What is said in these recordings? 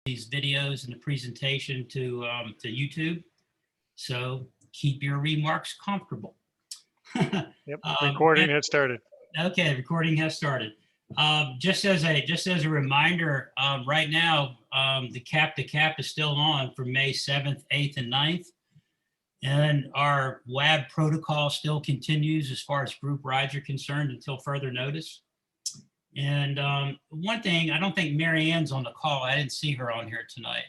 these videos and the presentation to YouTube. So keep your remarks comfortable. Yep, recording has started. Okay, recording has started. Just as a reminder, right now the cap is still on for May 7th, 8th, and 9th. And our WAB protocol still continues as far as group rides are concerned until further notice. And one thing, I don't think Mary Ann's on the call. I didn't see her on here tonight,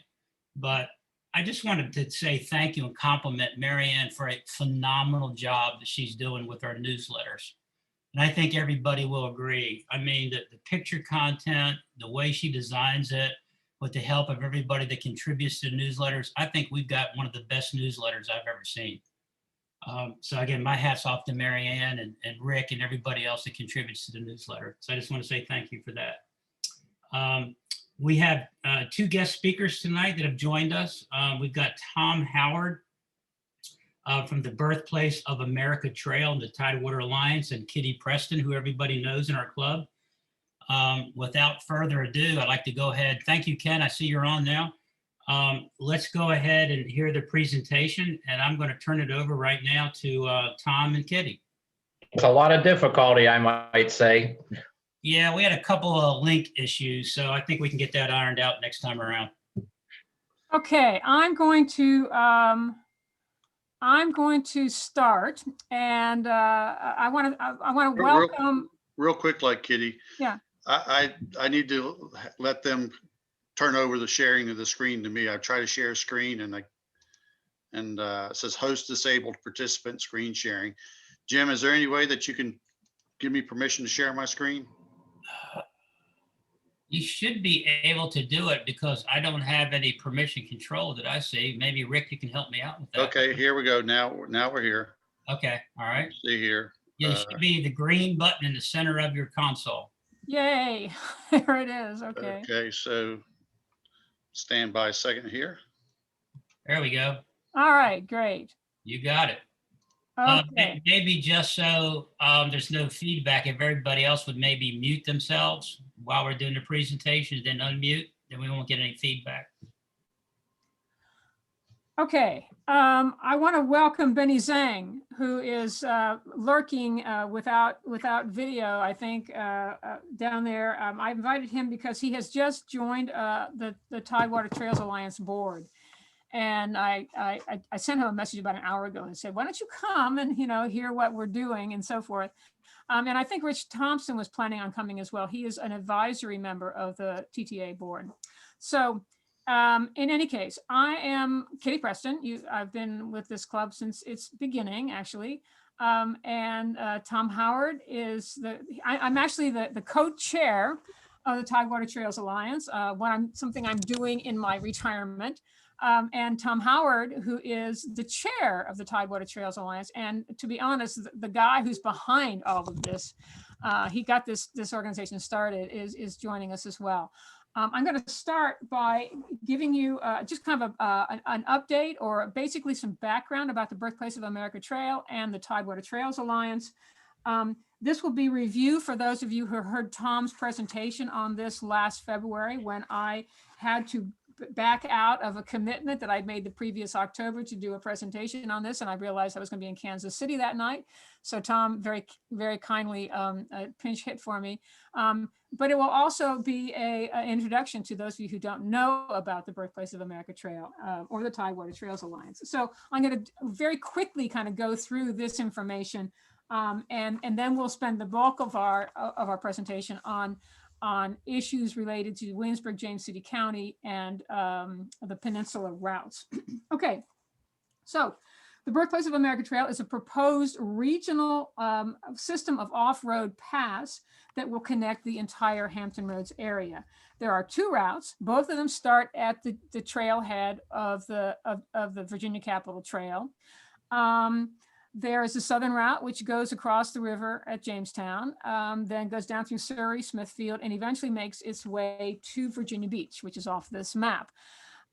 but I just wanted to say thank you and compliment Mary Ann for a phenomenal job that she's doing with our newsletters. And I think everybody will agree. I mean, the picture content, the way she designs it, with the help of everybody that contributes to the newsletters, I think we've got one of the best newsletters I've ever seen. So again, my hat's off to Mary Ann and Rick and everybody else that contributes to the newsletter. So I just want to say thank you for that. We have two guest speakers tonight that have joined us. We've got Tom Howard from the Birthplace of America Trail and the Tidewater Alliance, and Kitty Preston, who everybody knows in our club. Without further ado, I'd like to go ahead. Thank you, Ken. I see you're on now. Let's go ahead and hear the presentation, and I'm going to turn it over right now to Tom and Kitty. It's a lot of difficulty, I might say. Yeah, we had a couple of link issues, so I think we can get that ironed out next time around. Okay, I'm going to start, and I want to welcome. Real quick, like Kitty. Yeah. I need to let them turn over the sharing of the screen to me. I try to share a screen and it says host disabled participant screen sharing. Jim, is there any way that you can give me permission to share my screen? You should be able to do it because I don't have any permission control that I see. Maybe Rick, you can help me out with that. Okay, here we go. Now we're here. Okay, all right. See here. Yeah, it should be the green button in the center of your console. Yay, there it is, okay. Okay, so stand by a second here. There we go. All right, great. You got it. Okay. Maybe just so there's no feedback, if everybody else would maybe mute themselves while we're doing the presentation, then unmute, then we won't get any feedback. Okay, I want to welcome Benny Zhang, who is lurking without video, I think, down there. I invited him because he has just joined the Tidewater Trails Alliance board. And I sent him a message about an hour ago and said, why don't you come and, hear what we're doing and so forth. And I think Rich Thompson was planning on coming as well. He is an advisory member of the TTA board. So in any case, I am Kitty Preston. I've been with this club since its beginning, actually. And Tom Howard is I'm actually the co-chair of the Tidewater Trails Alliance, something I'm doing in my retirement. And Tom Howard, who is the chair of the Tidewater Trails Alliance. And to be honest, the guy who's behind all of this, he got this organization started, is joining us as well. I'm going to start by giving you just kind of an update or basically some background about the Birthplace of America Trail and the Tidewater Trails Alliance. This will be review for those of you who heard Tom's presentation on this last February when I had to back out of a commitment that I'd made the previous October to do a presentation on this, and I realized I was going to be in Kansas City that night. So Tom very, very kindly pinch hit for me. But it will also be an introduction to those of you who don't know about the Birthplace of America Trail or the Tidewater Trails Alliance. So I'm going to very quickly kind of go through this information, and then we'll spend the bulk of our presentation on issues related to Williamsburg, James City County, and the peninsula routes. Okay, so the Birthplace of America Trail is a proposed regional system of off-road paths that will connect the entire Hampton Roads area. There are two routes. Both of them start at the trailhead of the Virginia Capitol Trail. There is the southern route, which goes across the river at Jamestown, then goes down through Surrey, Smithfield, and eventually makes its way to Virginia Beach, which is off this map.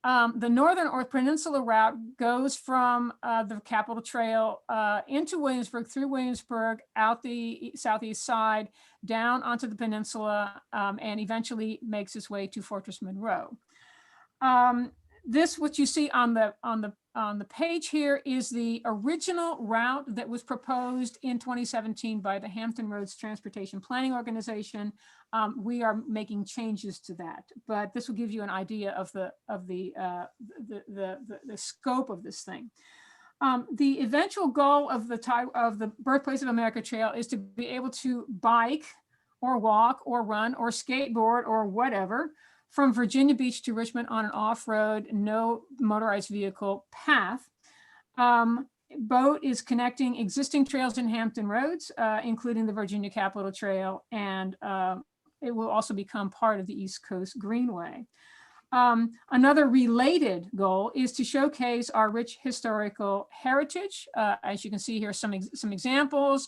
The northern or peninsula route goes from the Capitol Trail into Williamsburg, through Williamsburg, out the southeast side, down onto the peninsula, and eventually makes its way to Fortress Monroe. This, what you see on the page here, is the original route that was proposed in 2017 by the Hampton Roads Transportation Planning Organization. We are making changes to that, but this will give you an idea of the scope of this thing. The eventual goal of the Birthplace of America Trail is to be able to bike or walk or run or skateboard or whatever from Virginia Beach to Richmond on an off-road, no motorized vehicle path. BOAT is connecting existing trails in Hampton Roads, including the Virginia Capitol Trail, and it will also become part of the East Coast Greenway. Another related goal is to showcase our rich historical heritage. As you can see here, some examples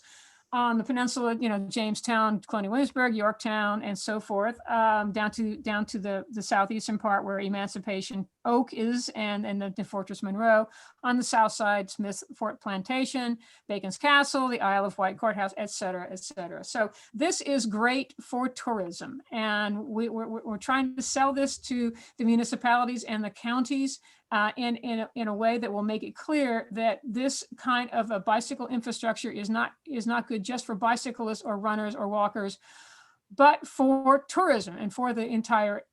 on the peninsula, Jamestown, Colonial Williamsburg, Yorktown, and so forth, down to the southeastern part where Emancipation Oak is, and the Fortress Monroe. On the south side, Smith's Fort Plantation, Bacon's Castle, the Isle of Wight Courthouse, et cetera, et cetera. So this is great for tourism, and we're trying to sell this to the municipalities and the counties in a way that will make it clear that this kind of a bicycle infrastructure is not good just for bicyclists or runners or walkers, but for tourism and for the entire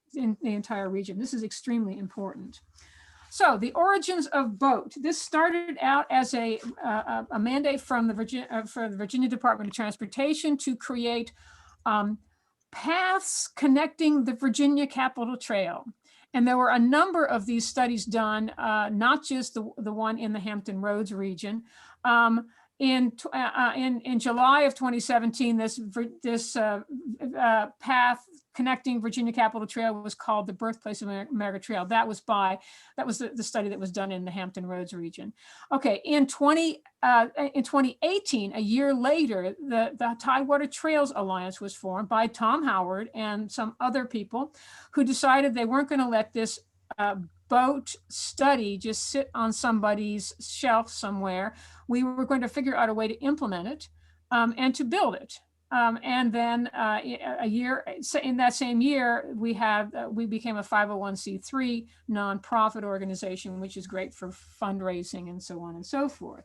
region. This is extremely important. So the origins of BOAT. This started out as a mandate from the Virginia Department of Transportation to create paths connecting the Virginia Capitol Trail. And there were a number of these studies done, not just the one in the Hampton Roads region. In July of 2017, this path connecting Virginia Capitol Trail was called the Birthplace of America Trail. That was the study that was done in the Hampton Roads region. Okay, in 2018, a year later, the Tidewater Trails Alliance was formed by Tom Howard and some other people who decided they weren't going to let this BOAT study just sit on somebody's shelf somewhere. We were going to figure out a way to implement it and to build it. And then in that same year, we became a 501c3 nonprofit organization, which is great for fundraising and so on and so forth.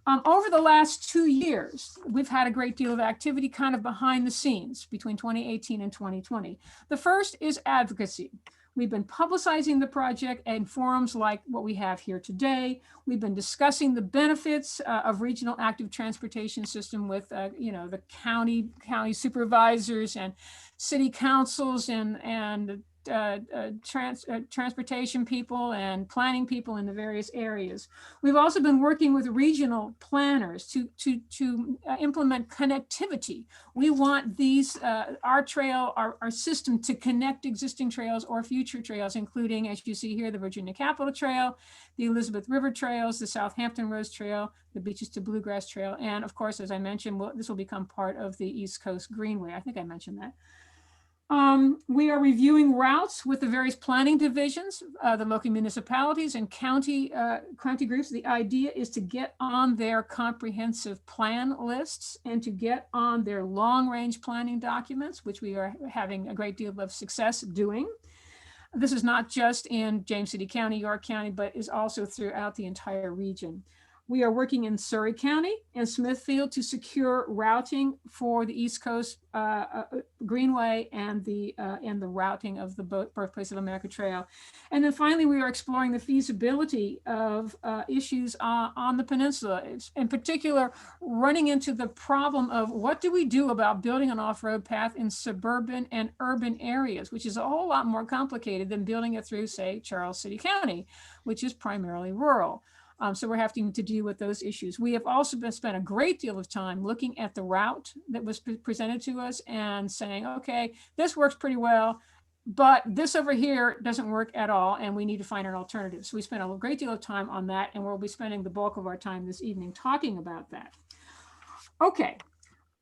Over the last 2 years, we've had a great deal of activity kind of behind the scenes between 2018 and 2020. The first is advocacy. We've been publicizing the project in forums like what we have here today. We've been discussing the benefits of regional active transportation system with the county supervisors and city councils and transportation people and planning people in the various areas. We've also been working with regional planners to implement connectivity. We want our system to connect existing trails or future trails, including, as you see here, the Virginia Capitol Trail, the Elizabeth River Trails, the Southampton Roads Trail, the Beaches to Bluegrass Trail, and of course, as I mentioned, this will become part of the East Coast Greenway. I think I mentioned that. We are reviewing routes with the various planning divisions, the local municipalities and county groups. The idea is to get on their comprehensive plan lists and to get on their long-range planning documents, which we are having a great deal of success doing. This is not just in James City County, York County, but is also throughout the entire region. We are working in Surrey County and Smithfield to secure routing for the East Coast Greenway and the routing of the Birthplace of America Trail. And then finally, we are exploring the feasibility of issues on the peninsula, in particular, running into the problem of what do we do about building an off-road path in suburban and urban areas, which is a whole lot more complicated than building it through, say, Charles City County, which is primarily rural. So we're having to deal with those issues. We have also spent a great deal of time looking at the route that was presented to us and saying, okay, this works pretty well, but this over here doesn't work at all, and we need to find an alternative. So we spent a great deal of time on that, and we'll be spending the bulk of our time this evening talking about that. Okay,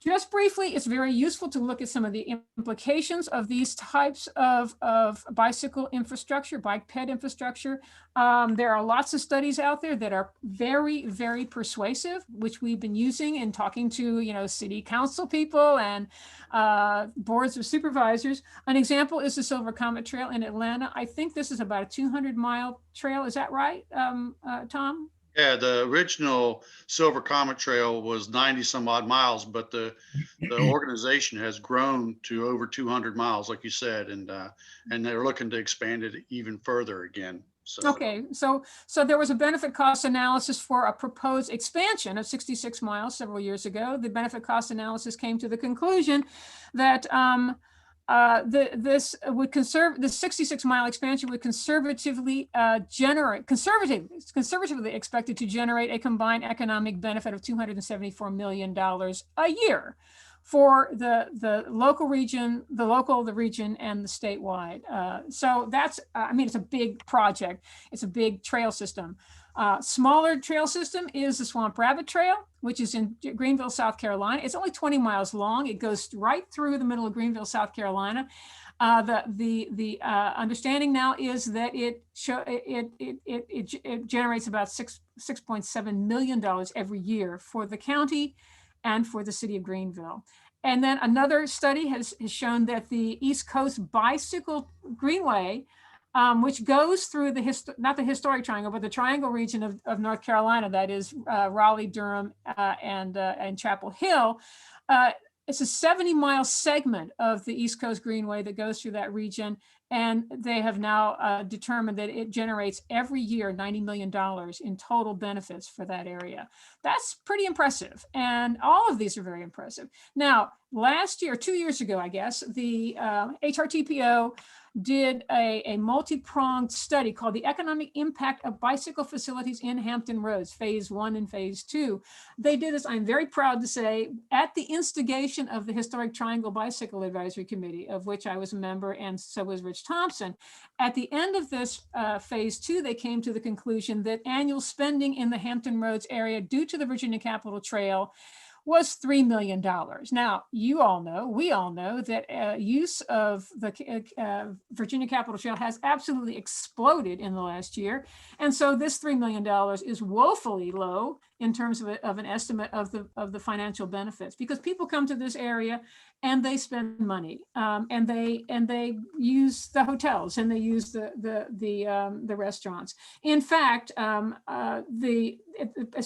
just briefly, it's very useful to look at some of the implications of these types of bicycle infrastructure, bike ped infrastructure. There are lots of studies out there that are very, very persuasive, which we've been using in talking to, city council people and boards of supervisors. An example is the Silver Comet Trail in Atlanta. I think this is about a 200-mile trail. Is that right, Tom? Yeah, the original Silver Comet Trail was 90 some odd miles, but the organization has grown to over 200 miles, like you said, and they're looking to expand it even further again. So. Okay, so there was a benefit cost analysis for a proposed expansion of 66 miles several years ago. The benefit cost analysis came to the conclusion that this 66-mile expansion would conservatively expected to generate a combined economic benefit of $274 million a year for the local region, the region, and the statewide. So that's, it's a big project. It's a big trail system. Smaller trail system is the Swamp Rabbit Trail, which is in Greenville, South Carolina. It's only 20 miles long. It goes right through the middle of Greenville, South Carolina. The understanding now is that it generates about $6.7 million every year for the county and for the city of Greenville. And then another study has shown that the East Coast Bicycle Greenway, which goes through not the historic triangle, but the triangle region of North Carolina, that is Raleigh, Durham, and Chapel Hill. It's a 70-mile segment of the East Coast Greenway that goes through that region. And they have now determined that it generates every year $90 million in total benefits for that area. That's pretty impressive. And all of these are very impressive. Now, last year, 2 years ago, I guess, the HRTPO did a multi-pronged study called the Economic Impact of Bicycle Facilities in Hampton Roads, Phase 1 and Phase 2. They did this, I'm very proud to say, at the instigation of the Historic Triangle Bicycle Advisory Committee, of which I was a member, and so was Rich Thompson. At the end of this Phase 2, they came to the conclusion that annual spending in the Hampton Roads area due to the Virginia Capitol Trail was $3 million. Now, we all know that use of the Virginia Capitol Trail has absolutely exploded in the last year. And so this $3 million is woefully low in terms of an estimate of the financial benefits, because people come to this area and they spend money, and they use the hotels and they use the restaurants. In fact, as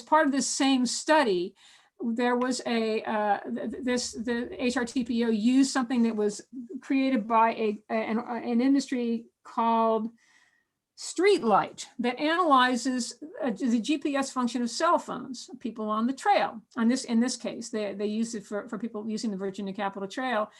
part of this same study, there was the HRTPO used something that was created by an industry called Streetlight that analyzes the GPS function of cell phones, people on the trail. In this case, they use it for people using the Virginia Capitol Trail.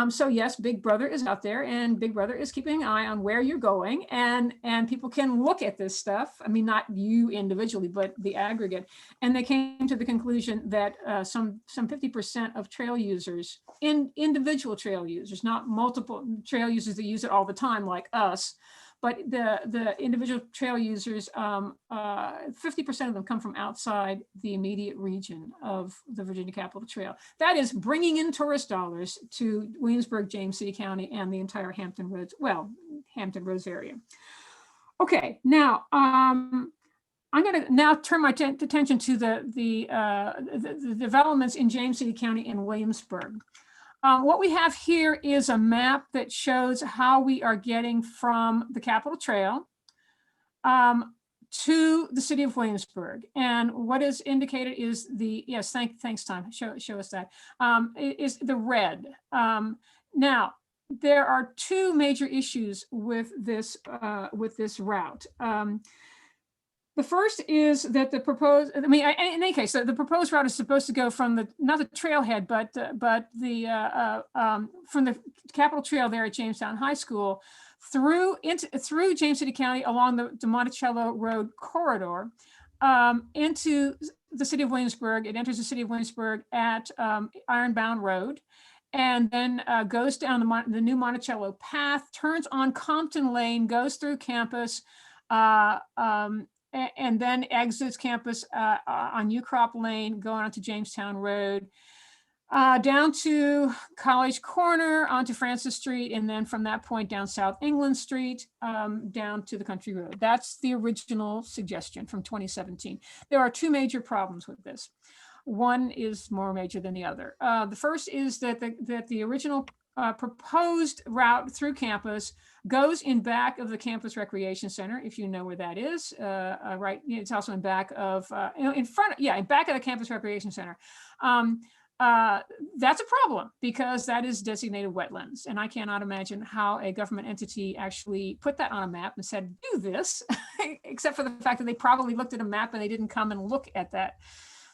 So yes, Big Brother is out there, and Big Brother is keeping an eye on where you're going, and people can look at this stuff. I mean, not you individually, but the aggregate. And they came to the conclusion that some 50% of trail users, individual trail users, not multiple trail users that use it all the time like us, but the individual trail users, 50% of them come from outside the immediate region of the Virginia Capitol Trail. That is bringing in tourist dollars to Williamsburg, James City County, and the entire Hampton Roads area. Okay, now I'm going to now turn my attention to the developments in James City County and Williamsburg. What we have here is a map that shows how we are getting from the Capitol Trail to the city of Williamsburg. And what is indicated is thanks, Tom, show us that, is the red. Now, there are two major issues with this route. The first is that in any case, the proposed route is supposed to go from not the trailhead, but from the Capitol Trail there at Jamestown High School through James City County along the Monticello Road corridor into the city of Williamsburg. It enters the city of Williamsburg at Ironbound Road, and then goes down the new Monticello path, turns on Compton Lane, goes through campus, and then exits campus on Ucrop Lane, going onto Jamestown Road, down to College Corner, onto Francis Street, and then from that point down South England Street, down to the Country Road. That's the original suggestion from 2017. There are two major problems with this. One is more major than the other. The first is that the original proposed route through campus goes in back of the campus recreation center, if you know where that is. Right, it's also in back of, in back of the campus recreation center. That's a problem because that is designated wetlands. And I cannot imagine how a government entity actually put that on a map and said, do this, except for the fact that they probably looked at a map and they didn't come and look at that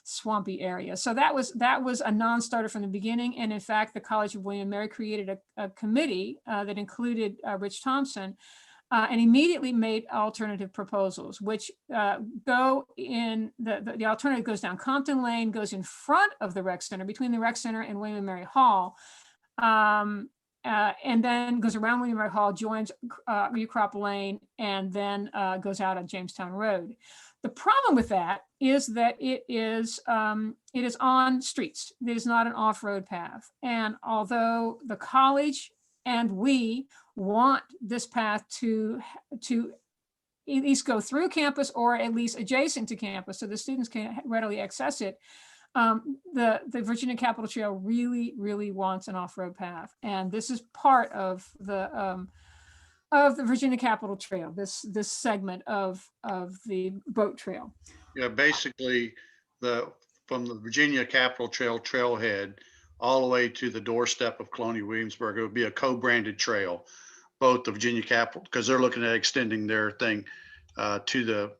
swampy area. So that was a non-starter from the beginning. And in fact, the College of William and Mary created a committee that included Rich Thompson and immediately made alternative proposals, which go in, the alternative goes down Compton Lane, goes in front of the rec center, between the rec center and William and Mary Hall, and then goes around William and Mary Hall, joins Ucrop Lane, and then goes out on Jamestown Road. The problem with that is that it is on streets. It is not an off-road path. And although the college and we want this path to at least go through campus or at least adjacent to campus so the students can readily access it, the Virginia Capitol Trail really, really wants an off-road path. And this is part of the Virginia Capitol Trail, this segment of the boat trail. Yeah, basically from the Virginia Capitol Trail trailhead all the way to the doorstep of Colonial Williamsburg, it would be a co-branded trail, both the Virginia Capitol, because they're looking at extending their thing to the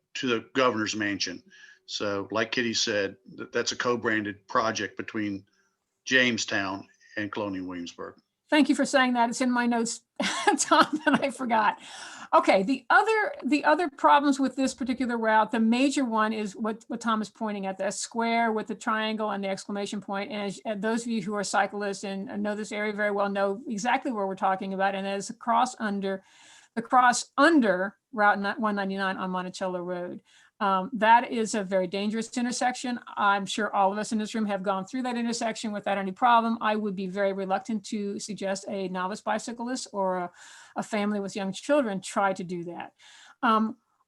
governor's mansion. So like Kitty said, that's a co-branded project between Jamestown and Colonial Williamsburg. Thank you for saying that. It's in my notes, Tom, and I forgot. Okay, the other problems with this particular route, the major one is what Tom is pointing at, the square with the triangle and the exclamation point. And as those of you who are cyclists and know this area very well know exactly where we're talking about. And as the cross under Route 199 on Monticello Road. That is a very dangerous intersection. I'm sure all of us in this room have gone through that intersection without any problem. I would be very reluctant to suggest a novice bicyclist or a family with young children try to do that.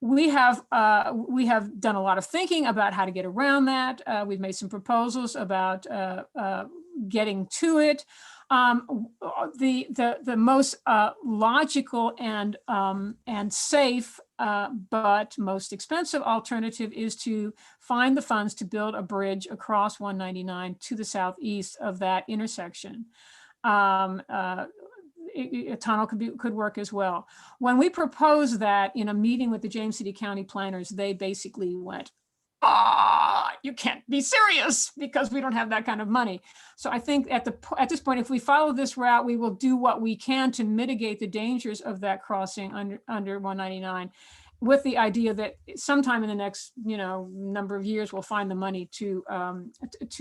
We have done a lot of thinking about how to get around that. We've made some proposals about getting to it. The most logical and safe but most expensive alternative is to find the funds to build a bridge across 199 to the southeast of that intersection. A tunnel could work as well. When we proposed that in a meeting with the James City County planners, they basically went, you can't be serious because we don't have that kind of money. So I think at this point, if we follow this route, we will do what we can to mitigate the dangers of that crossing under 199, with the idea that sometime in the next number of years, we'll find the money to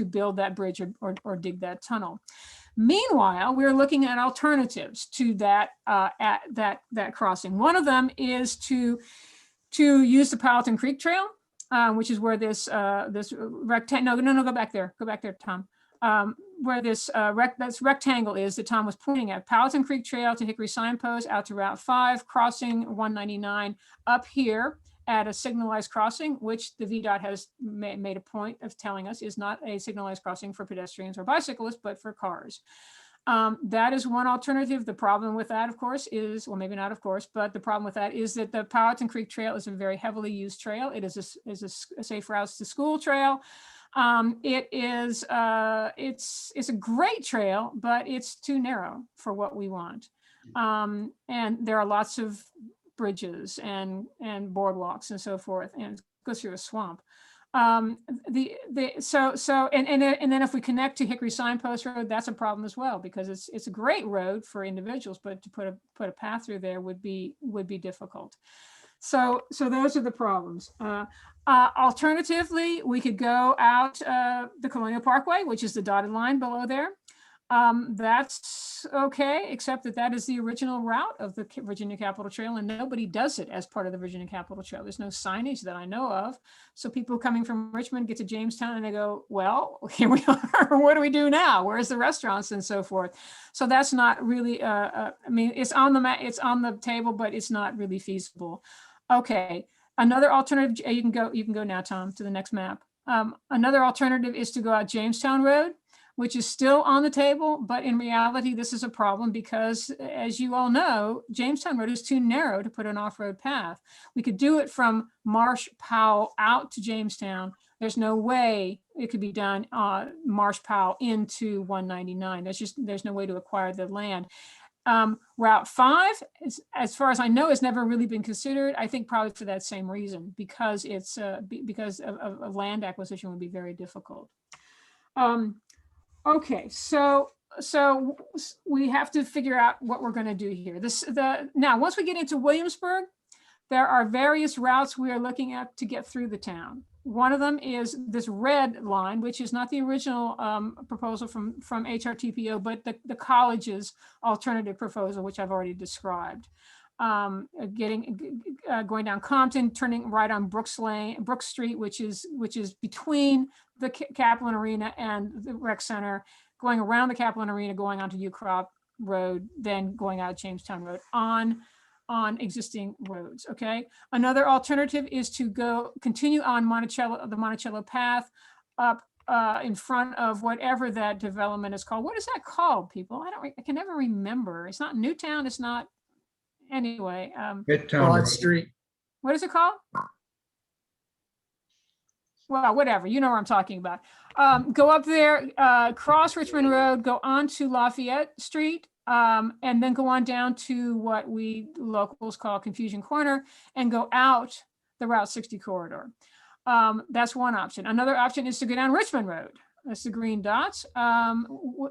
build that bridge or dig that tunnel. Meanwhile, we're looking at alternatives to that that crossing. One of them is to use the Powhatan Creek Trail. Which is where this rectangle, no, go back there, Tom. Where this rectangle is that Tom was pointing at, Powhatan Creek Trail to Hickory Signpost, out to Route 5, crossing 199 up here at a signalized crossing, which the VDOT has made a point of telling us is not a signalized crossing for pedestrians or bicyclists, but for cars. That is one alternative. The problem with that, of course, is, well, maybe not of course, but the problem with that is that the Powhatan Creek Trail is a very heavily used trail. It is a safe routes to school trail. It's a great trail, but it's too narrow for what we want. And there are lots of bridges and boardwalks and so forth, and it goes through a swamp. And then if we connect to Hickory Signpost Road, that's a problem as well, because it's a great road for individuals, but to put a path through there would be difficult. So those are the problems. Alternatively, we could go out the Colonial Parkway, which is the dotted line below there. That's okay, except that that is the original route of the Virginia Capitol Trail, and nobody does it as part of the Virginia Capitol Trail. There's no signage that I know of. So people coming from Richmond get to Jamestown and they go, well, here we are. What do we do now? Where's the restaurants and so forth? So that's not really, I mean, it's on the table, but it's not really feasible. Okay, another alternative, you can go now, Tom, to the next map. Another alternative is to go out Jamestown Road, which is still on the table, but in reality, this is a problem because, as you all know, Jamestown Road is too narrow to put an off-road path. We could do it from Marsh Powell out to Jamestown. There's no way it could be done Marsh Powell into 199. There's no way to acquire the land. Route 5, as far as I know, has never really been considered. I think probably for that same reason, because it's because of land acquisition would be very difficult. Okay, so we have to figure out what we're going to do here. Now, once we get into Williamsburg, there are various routes we are looking at to get through the town. One of them is this red line, which is not the original proposal from HRTPO, but the college's alternative proposal, which I've already described. Going down Compton, turning right on Brook Street, which is between the Kaplan Arena and the Rec Center, going around the Kaplan Arena, going onto Ucrop Road, then going out Jamestown Road on existing roads. Okay. Another alternative is to continue on the Monticello path up in front of whatever that development is called. What is that called, people? I can never remember. It's not Newtown. It's not. Anyway, Midtown Street. What is it called? Well, whatever, you know what I'm talking about. Go up there, cross Richmond Road, go on to Lafayette Street, and then go on down to what we locals call Confusion Corner and go out the Route 60 corridor. That's one option. Another option is to go down Richmond Road. That's the green dots.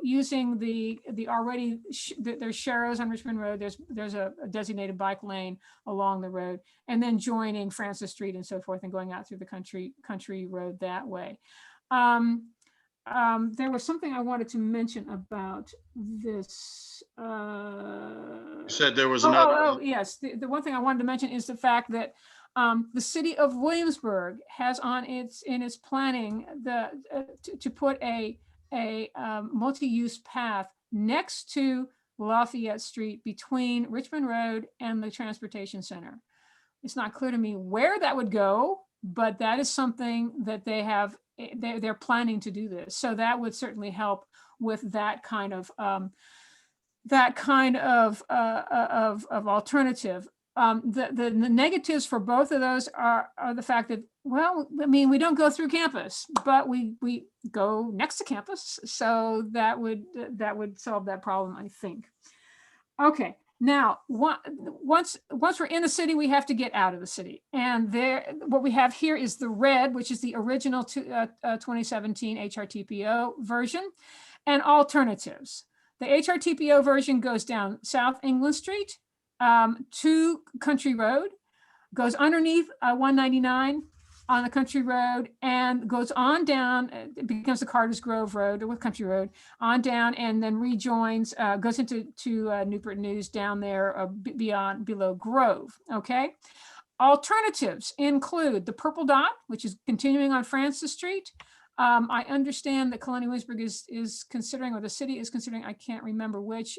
Using the already, there's sharrows on Richmond Road. There's a designated bike lane along the road, and then joining Francis Street and so forth, and going out through the country road that way. There was something I wanted to mention about this. You said there was another. Yes. The one thing I wanted to mention is the fact that the city of Williamsburg has in its planning to put a multi-use path next to Lafayette Street between Richmond Road and the Transportation Center. It's not clear to me where that would go, but that is something that they're planning to do this. So that would certainly help with that kind of alternative. The negatives for both of those are the fact that, well, I mean, we don't go through campus, but we go next to campus. So that would solve that problem, I think. Okay, now once we're in the city, we have to get out of the city. And what we have here is the red, which is the original 2017 HRTPO version, and alternatives. The HRTPO version goes down South England Street, to Country Road, goes underneath 199 on the Country Road, and goes on down. It becomes the Carter's Grove Road with Country Road on down, and then rejoins, goes into Newport News down there below Grove. Okay. Alternatives include the purple dot, which is continuing on Francis Street. I understand that Colonial Williamsburg is considering, or the city is considering, I can't remember which,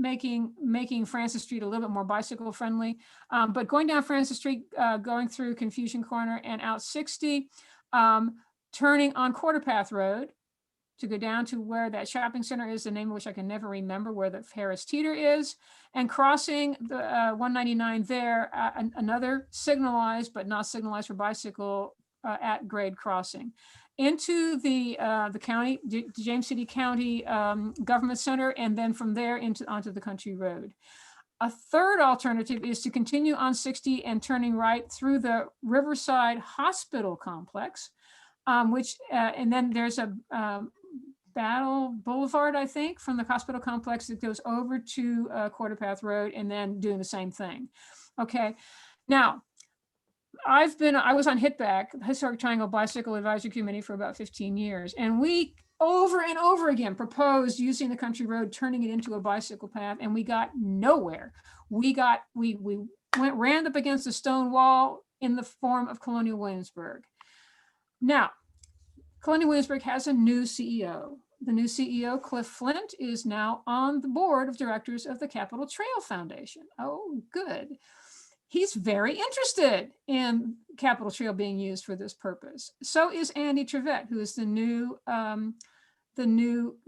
making Francis Street a little bit more bicycle friendly, but going down Francis Street, going through Confusion Corner and out 60, turning on Quarter Path Road to go down to where that shopping center is, the name of which I can never remember, where the Harris Teeter is, and crossing the 199 there, another signalized but not signalized for bicycle at grade crossing. Into the county, the James City County Government Center, and then from there onto the Country Road. A third alternative is to continue on 60 and turning right through the Riverside Hospital Complex, and then there's a Battle Boulevard, I think, from the hospital complex that goes over to Quarter Path Road, and then doing the same thing. Okay, now, I was on HITBAC, Historic Triangle Bicycle Advisory Committee, for about 15 years. And we over and over again proposed using the country road, turning it into a bicycle path, and we got nowhere. We ran up against a stone wall in the form of Colonial Williamsburg. Now, Colonial Williamsburg has a new CEO. The new CEO, Cliff Flint, is now on the board of directors of the Capitol Trail Foundation. Oh, good. He's very interested in Capitol Trail being used for this purpose. So is Andy Trevette, who is the new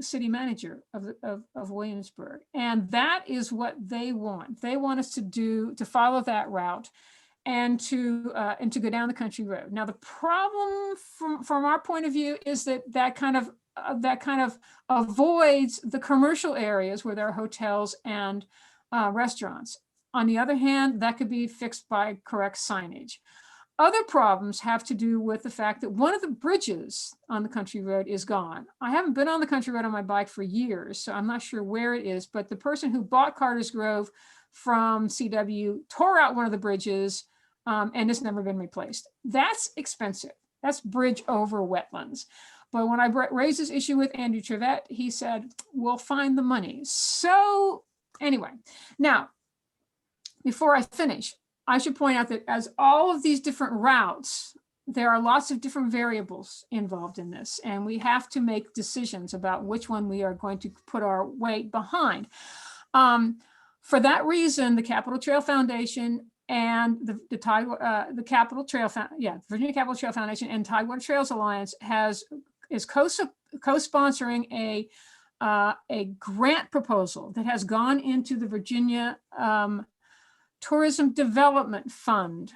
city manager of Williamsburg. And that is what they want. They want us to follow that route and to go down the country road. Now, the problem from our point of view is that kind of avoids the commercial areas where there are hotels and restaurants. On the other hand, that could be fixed by correct signage. Other problems have to do with the fact that one of the bridges on the country road is gone. I haven't been on the country road on my bike for years, so I'm not sure where it is, but the person who bought Carter's Grove from CW tore out one of the bridges and it's never been replaced. That's expensive. That's bridge over wetlands. But when I raised this issue with Andrew Trevette, he said, we'll find the money. So anyway, now, before I finish, I should point out that as all of these different routes, there are lots of different variables involved in this, and we have to make decisions about which one we are going to put our weight behind. For that reason, the Capitol Trail Foundation and the Virginia Capitol Trail Foundation and Tidewater Trails Alliance is co-sponsoring a grant proposal that has gone into the Virginia Tourism Development Fund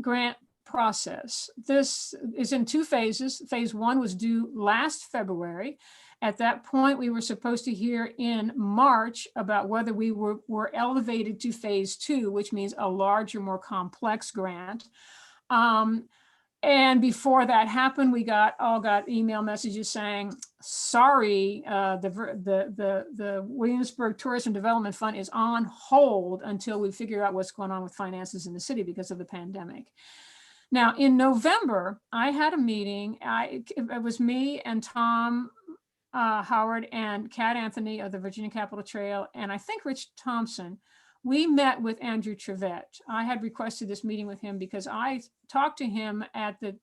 grant process. This is in two phases. Phase one was due last February. At that point, we were supposed to hear in March about whether we were elevated to phase two, which means a larger, more complex grant. And before that happened, we all got email messages saying, sorry, the Williamsburg Tourism Development Fund is on hold until we figure out what's going on with finances in the city because of the pandemic. Now, in November, I had a meeting. It was me and Tom Howard and Kat Anthony of the Virginia Capitol Trail, and I think Rich Thompson. We met with Andrew Trevette. I had requested this meeting with him because I talked to him at the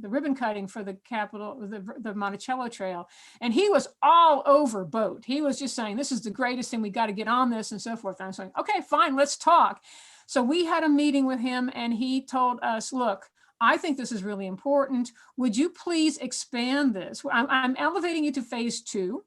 ribbon cutting for the Capitol, the Monticello Trail, and he was all over boat. He was just saying, this is the greatest thing, we got to get on this and so forth. And I'm saying, okay, fine, let's talk. So we had a meeting with him and he told us, look, I think this is really important. Would you please expand this? I'm elevating you to phase two.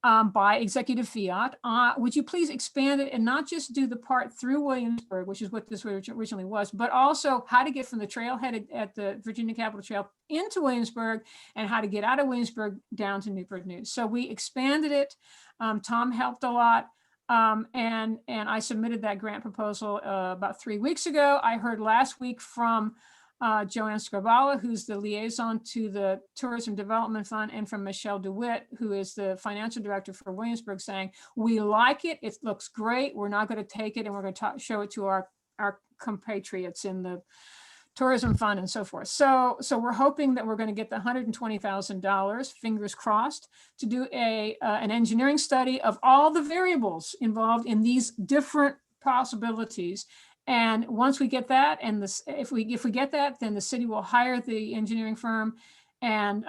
By executive fiat. Would you please expand it and not just do the part through Williamsburg, which is what this originally was, but also how to get from the trailhead at the Virginia Capitol Trail into Williamsburg and how to get out of Williamsburg down to Newport News. So we expanded it. Tom helped a lot. And I submitted that grant proposal about 3 weeks ago. I heard last week from Joanne Scribala, who's the liaison to the Tourism Development Fund, and from Michelle DeWitt, who is the financial director for Williamsburg, saying, we like it, it looks great, we're not going to take it and we're going to show it to our compatriots in the tourism fund and so forth. So we're hoping that we're going to get the $120,000, fingers crossed, to do an engineering study of all the variables involved in these different possibilities. And once we get that, and if we get that, then the city will hire the engineering firm, and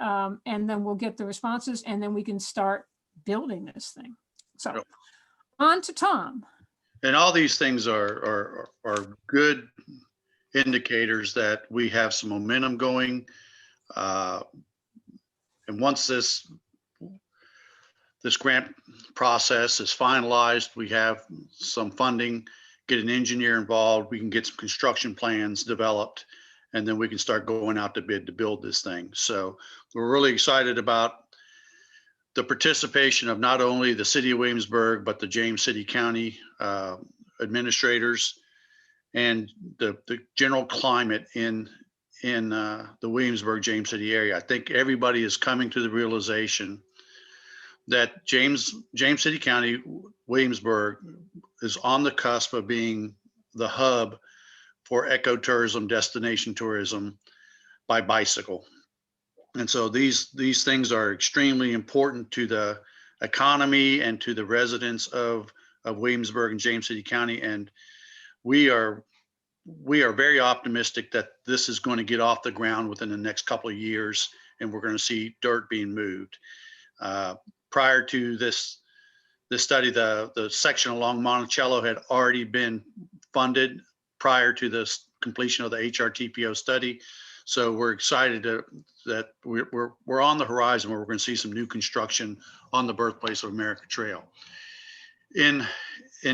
then we'll get the responses, and then we can start building this thing. So, on to Tom. And all these things are good indicators that we have some momentum going. And once this grant process is finalized, we have some funding, get an engineer involved, we can get some construction plans developed, and then we can start going out to bid to build this thing. So we're really excited about the participation of not only the city of Williamsburg, but the James City County administrators and the general climate in the Williamsburg, James City area. I think everybody is coming to the realization that James City County, Williamsburg, is on the cusp of being the hub for ecotourism, destination tourism by bicycle. And so these things are extremely important to the economy and to the residents of Williamsburg and James City County. And we are very optimistic that this is going to get off the ground within the next couple of years, and we're going to see dirt being moved. Prior to this study, the section along Monticello had already been funded prior to the completion of the HRTPO study. So we're excited that we're on the horizon where we're going to see some new construction on the Birthplace of America Trail. In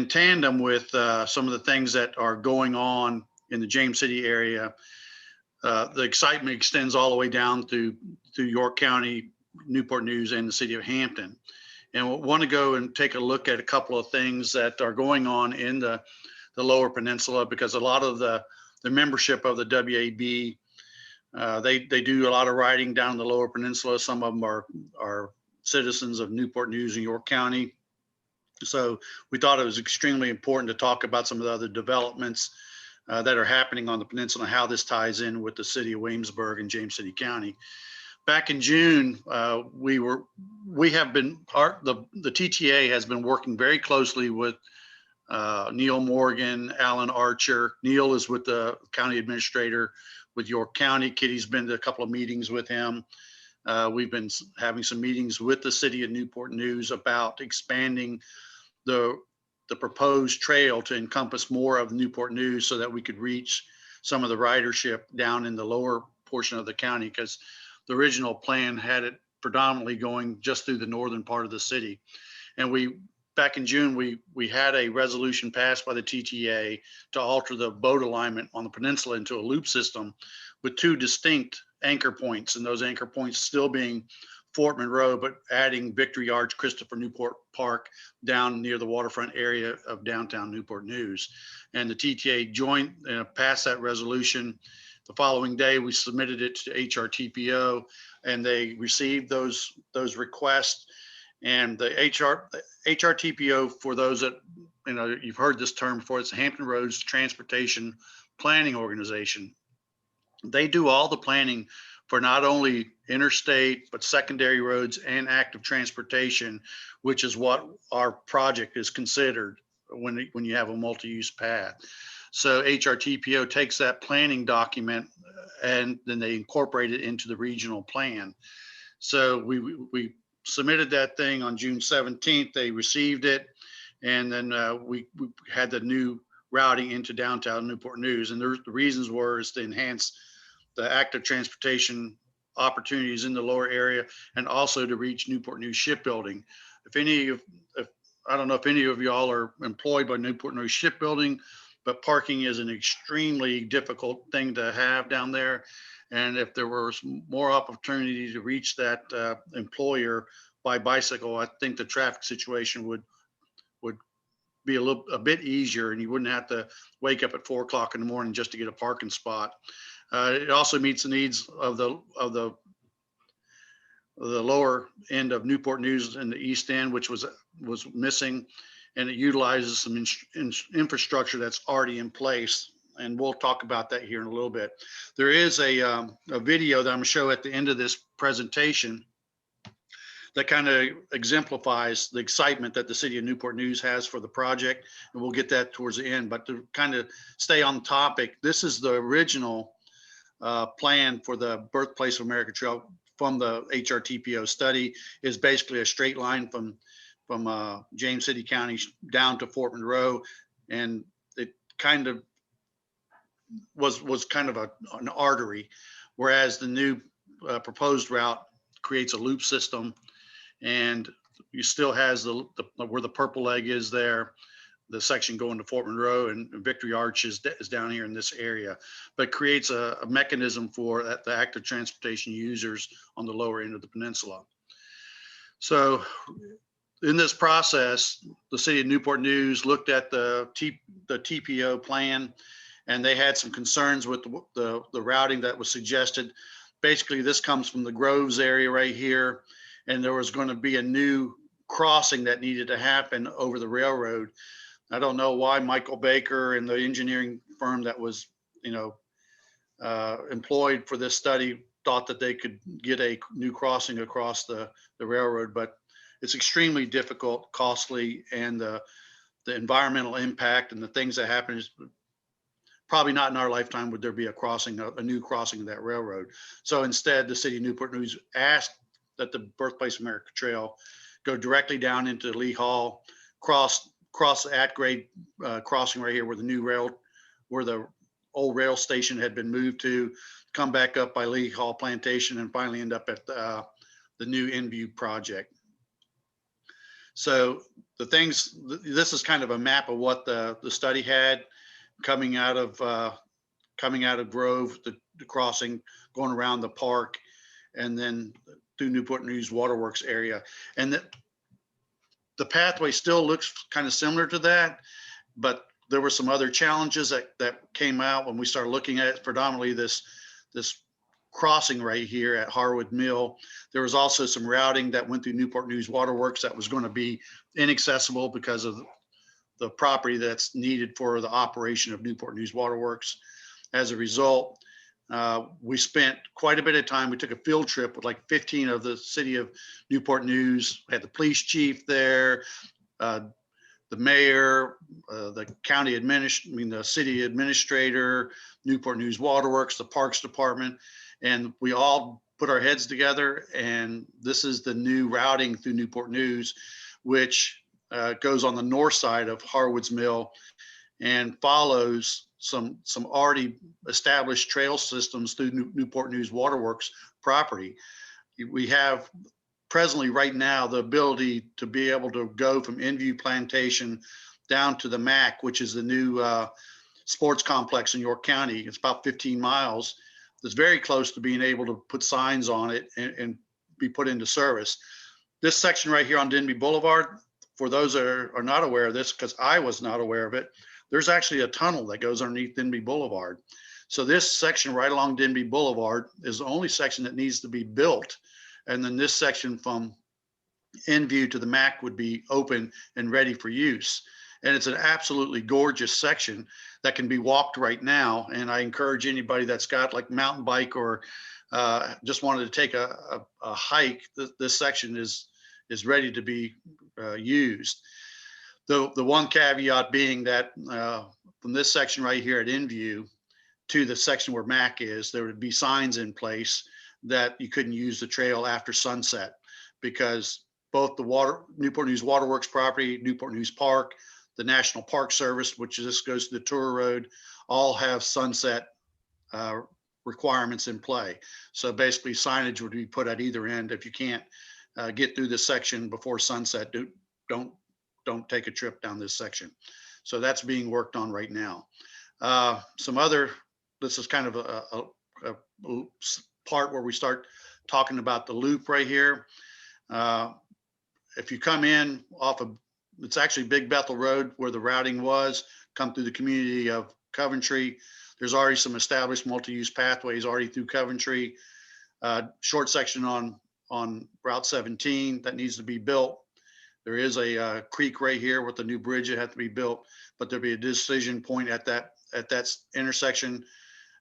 tandem with some of the things that are going on in the James City area, the excitement extends all the way down through York County, Newport News, and the city of Hampton. And we want to go and take a look at a couple of things that are going on in the Lower Peninsula, because a lot of the membership of the WAB, they do a lot of riding down in the Lower Peninsula. Some of them are citizens of Newport News and York County. So we thought it was extremely important to talk about some of the other developments that are happening on the peninsula and how this ties in with the city of Williamsburg and James City County. Back in June, the TTA has been working very closely with Neil Morgan, Alan Archer. Neil is with the county administrator with York County. Kitty's been to a couple of meetings with him. We've been having some meetings with the city of Newport News about expanding the proposed trail to encompass more of Newport News so that we could reach some of the ridership down in the lower portion of the county, because the original plan had it predominantly going just through the northern part of the city. And back in June, we had a resolution passed by the TTA to alter the boat alignment on the peninsula into a loop system with two distinct anchor points, and those anchor points still being Fort Monroe, but adding Victory Arch, Christopher Newport Park down near the waterfront area of downtown Newport News. And the TTA passed that resolution. The following day, we submitted it to HRTPO, and they received those requests. And the HRTPO, for those that, you've heard this term before, it's the Hampton Roads Transportation Planning Organization. They do all the planning for not only interstate, but secondary roads and active transportation, which is what our project is considered when you have a multi-use path. So HRTPO takes that planning document and then they incorporate it into the regional plan. So we submitted that thing on June 17th. They received it. And then we had the new routing into downtown Newport News. And the reasons were is to enhance the active transportation opportunities in the lower area, and also to reach Newport News Shipbuilding. I don't know if any of y'all are employed by Newport News Shipbuilding, but parking is an extremely difficult thing to have down there. And if there was more opportunity to reach that employer by bicycle, I think the traffic situation would be a bit easier, and you wouldn't have to wake up at 4 o'clock in the morning just to get a parking spot. It also meets the needs of the lower end of Newport News in the East End, which was missing, and it utilizes some infrastructure that's already in place. And we'll talk about that here in a little bit. There is a video that I'm gonna show at the end of this presentation that kind of exemplifies the excitement that the city of Newport News has for the project. And we'll get that towards the end, but to kind of stay on topic, this is the original plan for the Birthplace of America Trail from the HRTPO study. Is basically a straight line from James City County down to Fort Monroe. And it kind of was kind of an artery, whereas the new proposed route creates a loop system, and you still has where the purple leg is there, the section going to Fort Monroe, and Victory Arch is down here in this area, but creates a mechanism for the active transportation users on the lower end of the peninsula. So in this process, the city of Newport News looked at the TPO plan, and they had some concerns with the routing that was suggested. Basically, this comes from the Groves area right here, and there was going to be a new crossing that needed to happen over the railroad. I don't know why Michael Baker and the engineering firm that was, employed for this study thought that they could get a new crossing across the railroad, but it's extremely difficult, costly, and the environmental impact and the things that happen is probably not in our lifetime would there be a crossing, a new crossing of that railroad. So instead, the city of Newport News asked that the Birthplace America Trail go directly down into Lee Hall, cross the at-grade crossing right here where the new rail, where the old rail station had been moved to, come back up by Lee Hall Plantation, and finally end up at the new InView project. So the things, this is kind of a map of what the study had coming out of Grove, the crossing, going around the park, and then through Newport News Waterworks area. And the pathway still looks kind of similar to that, but there were some other challenges that came out when we started looking at it, predominantly this crossing right here at Harwood Mill. There was also some routing that went through Newport News Waterworks that was going to be inaccessible because of the property that's needed for the operation of Newport News Waterworks. As a result, we spent quite a bit of time. We took a field trip with like 15 of the city of Newport News, had the police chief there, the mayor, the the city administrator, Newport News Waterworks, the Parks Department, and we all put our heads together. And this is the new routing through Newport News, which goes on the north side of Harwood's Mill and follows some already established trail systems through Newport News Waterworks property. We have presently right now the ability to be able to go from InView Plantation down to the MAC, which is the new sports complex in York County. It's about 15 miles. It's very close to being able to put signs on it and be put into service. This section right here on Denby Boulevard, for those that are not aware of this, because I was not aware of it, there's actually a tunnel that goes underneath Denby Boulevard. So this section right along Denby Boulevard is the only section that needs to be built. And then this section from InView to the MAC would be open and ready for use. And it's an absolutely gorgeous section that can be walked right now. And I encourage anybody that's got like mountain bike or just wanted to take a hike, this section is ready to be used. The one caveat being that from this section right here at InView to the section where MAC is, there would be signs in place that you couldn't use the trail after sunset, because both the Newport News Waterworks property, Newport News Park, the National Park Service, which just goes to the tour road, all have sunset requirements in play. So basically signage would be put at either end. If you can't get through this section before sunset, don't take a trip down this section. So that's being worked on right now. This is kind of a part where we start talking about the loop right here. If you come in off of, it's actually Big Bethel Road where the routing was, come through the community of Coventry. There's already some established multi-use pathways already through Coventry. Short section on Route 17 that needs to be built. There is a creek right here with the new bridge that had to be built, but there'll be a decision point at that intersection.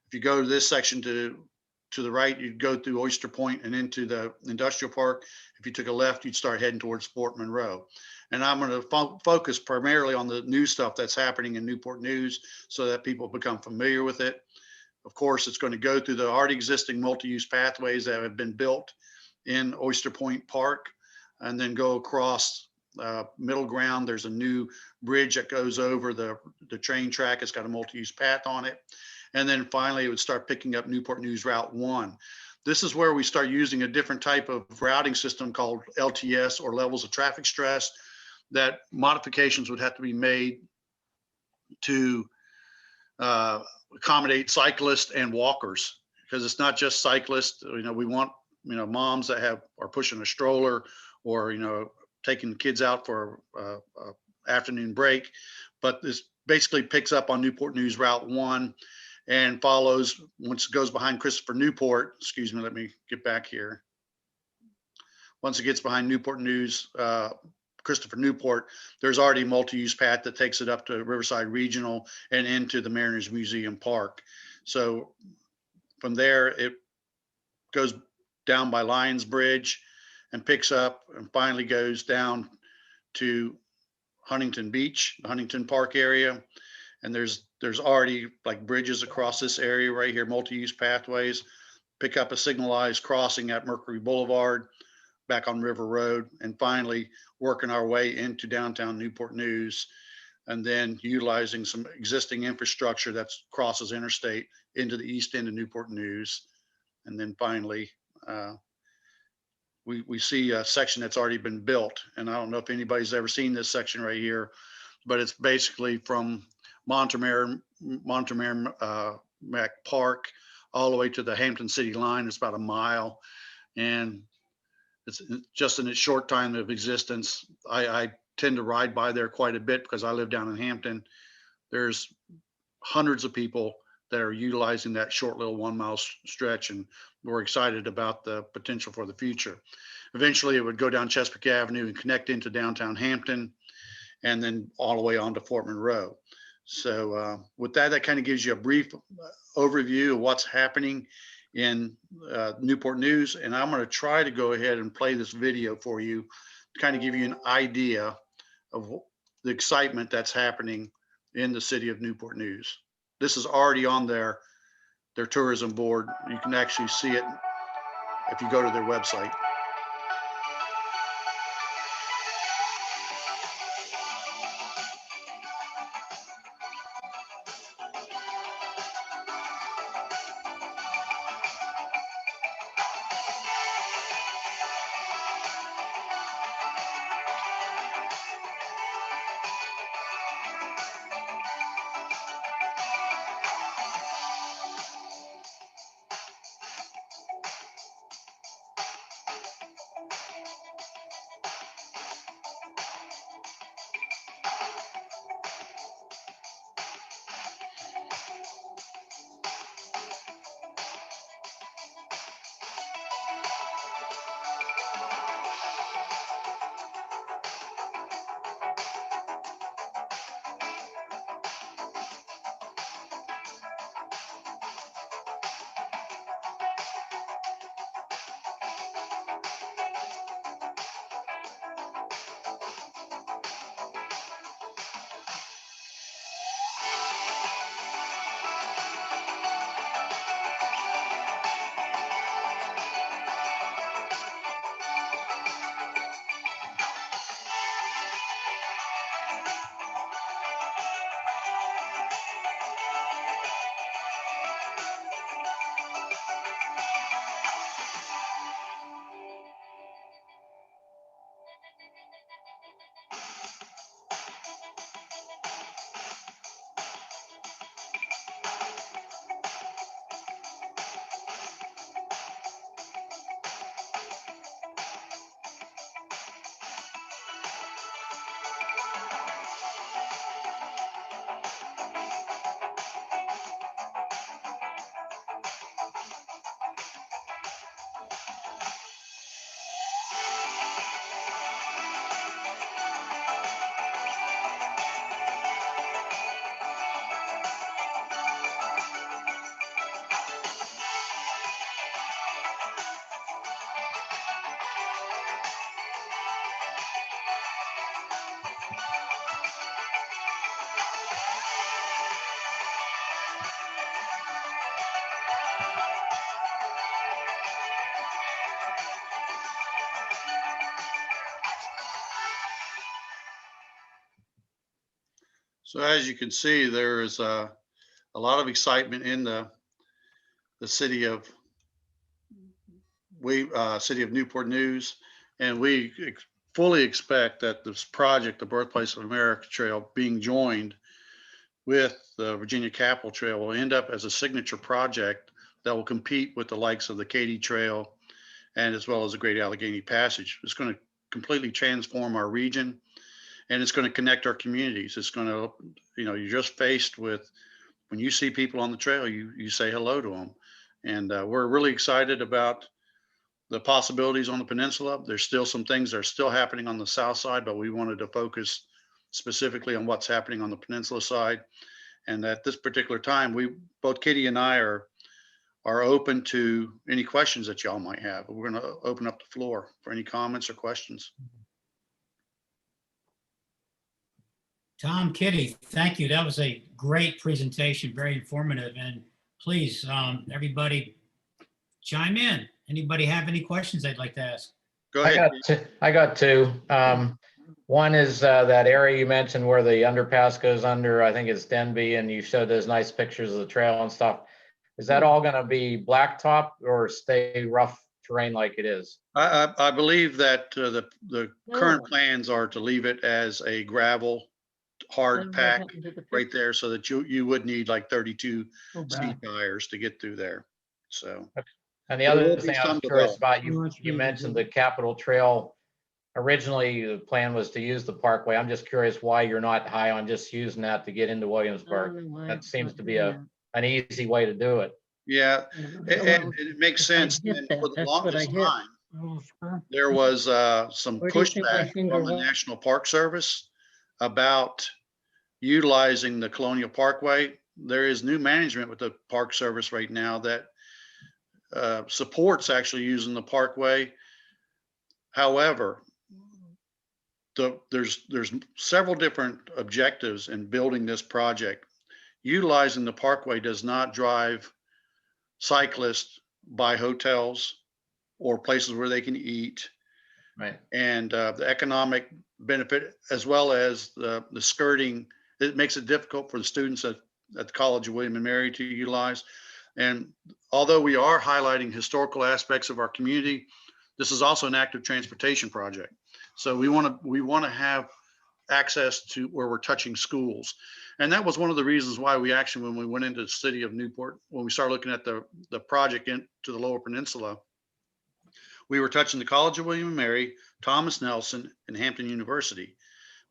If you go to this section to the right, you'd go through Oyster Point and into the industrial park. If you took a left, you'd start heading towards Fort Monroe. And I'm going to focus primarily on the new stuff that's happening in Newport News so that people become familiar with it. Of course, it's going to go through the already existing multi-use pathways that have been built in Oyster Point Park, and then go across middle ground. There's a new bridge that goes over the train track. It's got a multi-use path on it. And then finally, it would start picking up Newport News Route 1. This is where we start using a different type of routing system called LTS, or levels of traffic stress, that modifications would have to be made to accommodate cyclists and walkers, because it's not just cyclists. We want, moms that are pushing a stroller, or, taking kids out for a afternoon break. But this basically picks up on Newport News Route 1 and follows, once it goes behind Christopher Newport, excuse me, let me get back here. Once it gets behind Newport News, Christopher Newport, there's already a multi-use path that takes it up to Riverside Regional and into the Mariners Museum Park. So from there, goes down by Lions Bridge and picks up and finally goes down to Huntington Beach, Huntington Park area. And there's already like bridges across this area right here, multi-use pathways, pick up a signalized crossing at Mercury Boulevard, back on River Road, and finally working our way into downtown Newport News, and then utilizing some existing infrastructure that crosses interstate into the east end of Newport News. And then finally, we see a section that's already been built. And I don't know if anybody's ever seen this section right here, but it's basically from Monterey Mac Park all the way to the Hampton City line. It's about a mile. And it's just in its short time of existence. I tend to ride by there quite a bit because I live down in Hampton. There's hundreds of people that are utilizing that short little 1 mile stretch, and we're excited about the potential for the future. Eventually it would go down Chesapeake Avenue and connect into downtown Hampton, and then all the way on to Fort Monroe. So with that, that kind of gives you a brief overview of what's happening in Newport News. And I'm going to try to go ahead and play this video for you to kind of give you an idea of the excitement that's happening in the city of Newport News. This is already on their tourism board. You can actually see it if you go to their website. So as you can see, there is a lot of excitement in the city of Newport News, and we fully expect that this project, the Birthplace of America Trail, being joined with the Virginia Capitol Trail, will end up as a signature project that will compete with the likes of the Katy Trail and as well as the Great Allegheny Passage. It's going to completely transform our region, and it's going to connect our communities. It's going to, you're just faced with, when you see people on the trail, you say hello to them. And we're really excited about the possibilities on the peninsula. There's still some things that are still happening on the south side, but we wanted to focus specifically on what's happening on the peninsula side. And at this particular time, both Katie and I are are open to any questions that y'all might have. We're going to open up the floor for any comments or questions. Tom, Kitty, thank you. That was a great presentation, very informative. And please, everybody chime in. Anybody have any questions they'd like to ask? Go I ahead. got two. One is that area you mentioned where the underpass goes under, I think it's Denby, and you showed those nice pictures of the trail and stuff. Is that all gonna be blacktop or stay rough terrain like it is? I believe that the current plans are to leave it as a gravel hard pack right there, so that you would need like 32 speed tires to get through there. So. And the There will other be thing I some was curious development. about, you mentioned the Capitol Trail. Originally, the plan was to use the Parkway. I'm just curious why you're not high on just using that to get into Williamsburg. That seems to be an easy way to do it. Yeah, and it makes sense. And for the longest time, there was some pushback from the National Park Service about utilizing the Colonial Parkway. There is new management with the Park Service right now that supports actually using the Parkway. However, there's several different objectives in building this project. Utilizing the Parkway does not drive cyclists by hotels or places where they can eat. Right. And the economic benefit, as well as the skirting, it makes it difficult for the students at the College of William and Mary to utilize. And although we are highlighting historical aspects of our community, this is also an active transportation project. So we want to have access to where we're touching schools. And that was one of the reasons why we actually, when we went into the city of Newport, when we started looking at the project into the Lower Peninsula, we were touching the College of William and Mary, Thomas Nelson, and Hampton University.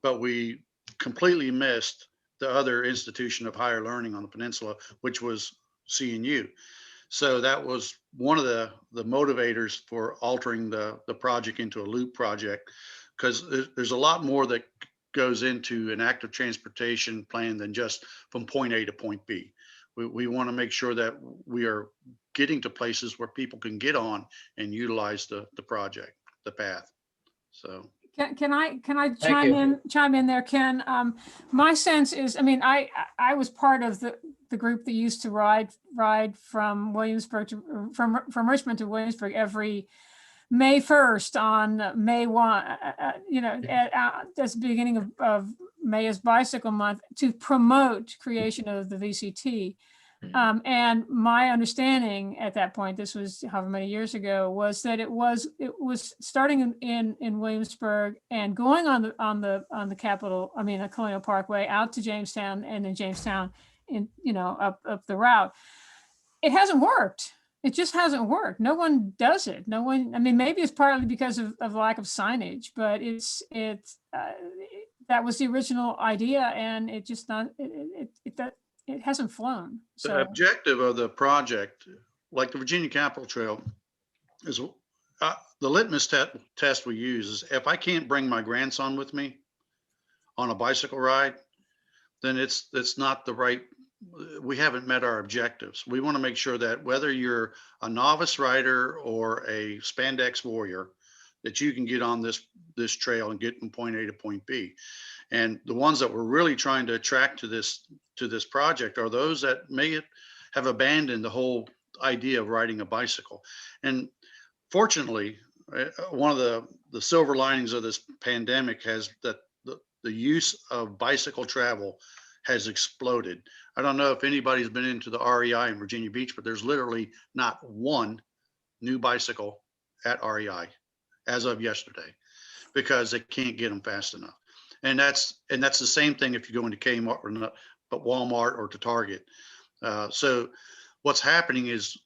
But we completely missed the other institution of higher learning on the peninsula, which was CNU. So that was one of the motivators for altering the project into a loop project, because there's a lot more that goes into an active transportation plan than just from point A to point B. We want to make sure that we are getting to places where people can get on and utilize the project, the path. So. Can I Thank chime in there, Ken? My sense is, I mean, I was part of the group that used to ride from Williamsburg to from Richmond to Williamsburg every May 1st on May 1, that's the beginning of May as Bicycle Month, to promote creation of the VCT. And my understanding at that point, this was however many years ago, was that it was starting in Williamsburg and going on the Capitol, I mean the Colonial Parkway out to Jamestown, and then Jamestown up the route. It hasn't worked. It just hasn't worked. No one does it. No one. I mean, maybe it's partly because of lack of signage, but that was the original idea, and it just not it hasn't flown. So the objective of the project, like the Virginia Capitol Trail, is the litmus test we use is if I can't bring my grandson with me on a bicycle ride, then it's not the right. We haven't met our objectives. We want to make sure that whether you're a novice rider or a spandex warrior, that you can get on this trail and get from point A to point B. And the ones that we're really trying to attract to this project are those that may have abandoned the whole idea of riding a bicycle. And fortunately, one of the silver linings of this pandemic has that the use of bicycle travel has exploded. I don't know if anybody's been into the REI in Virginia Beach, but there's literally not one new bicycle at REI as of yesterday, because they can't get them fast enough. And that's the same thing if you go into Kmart or not, but Walmart or to Target. So what's happening is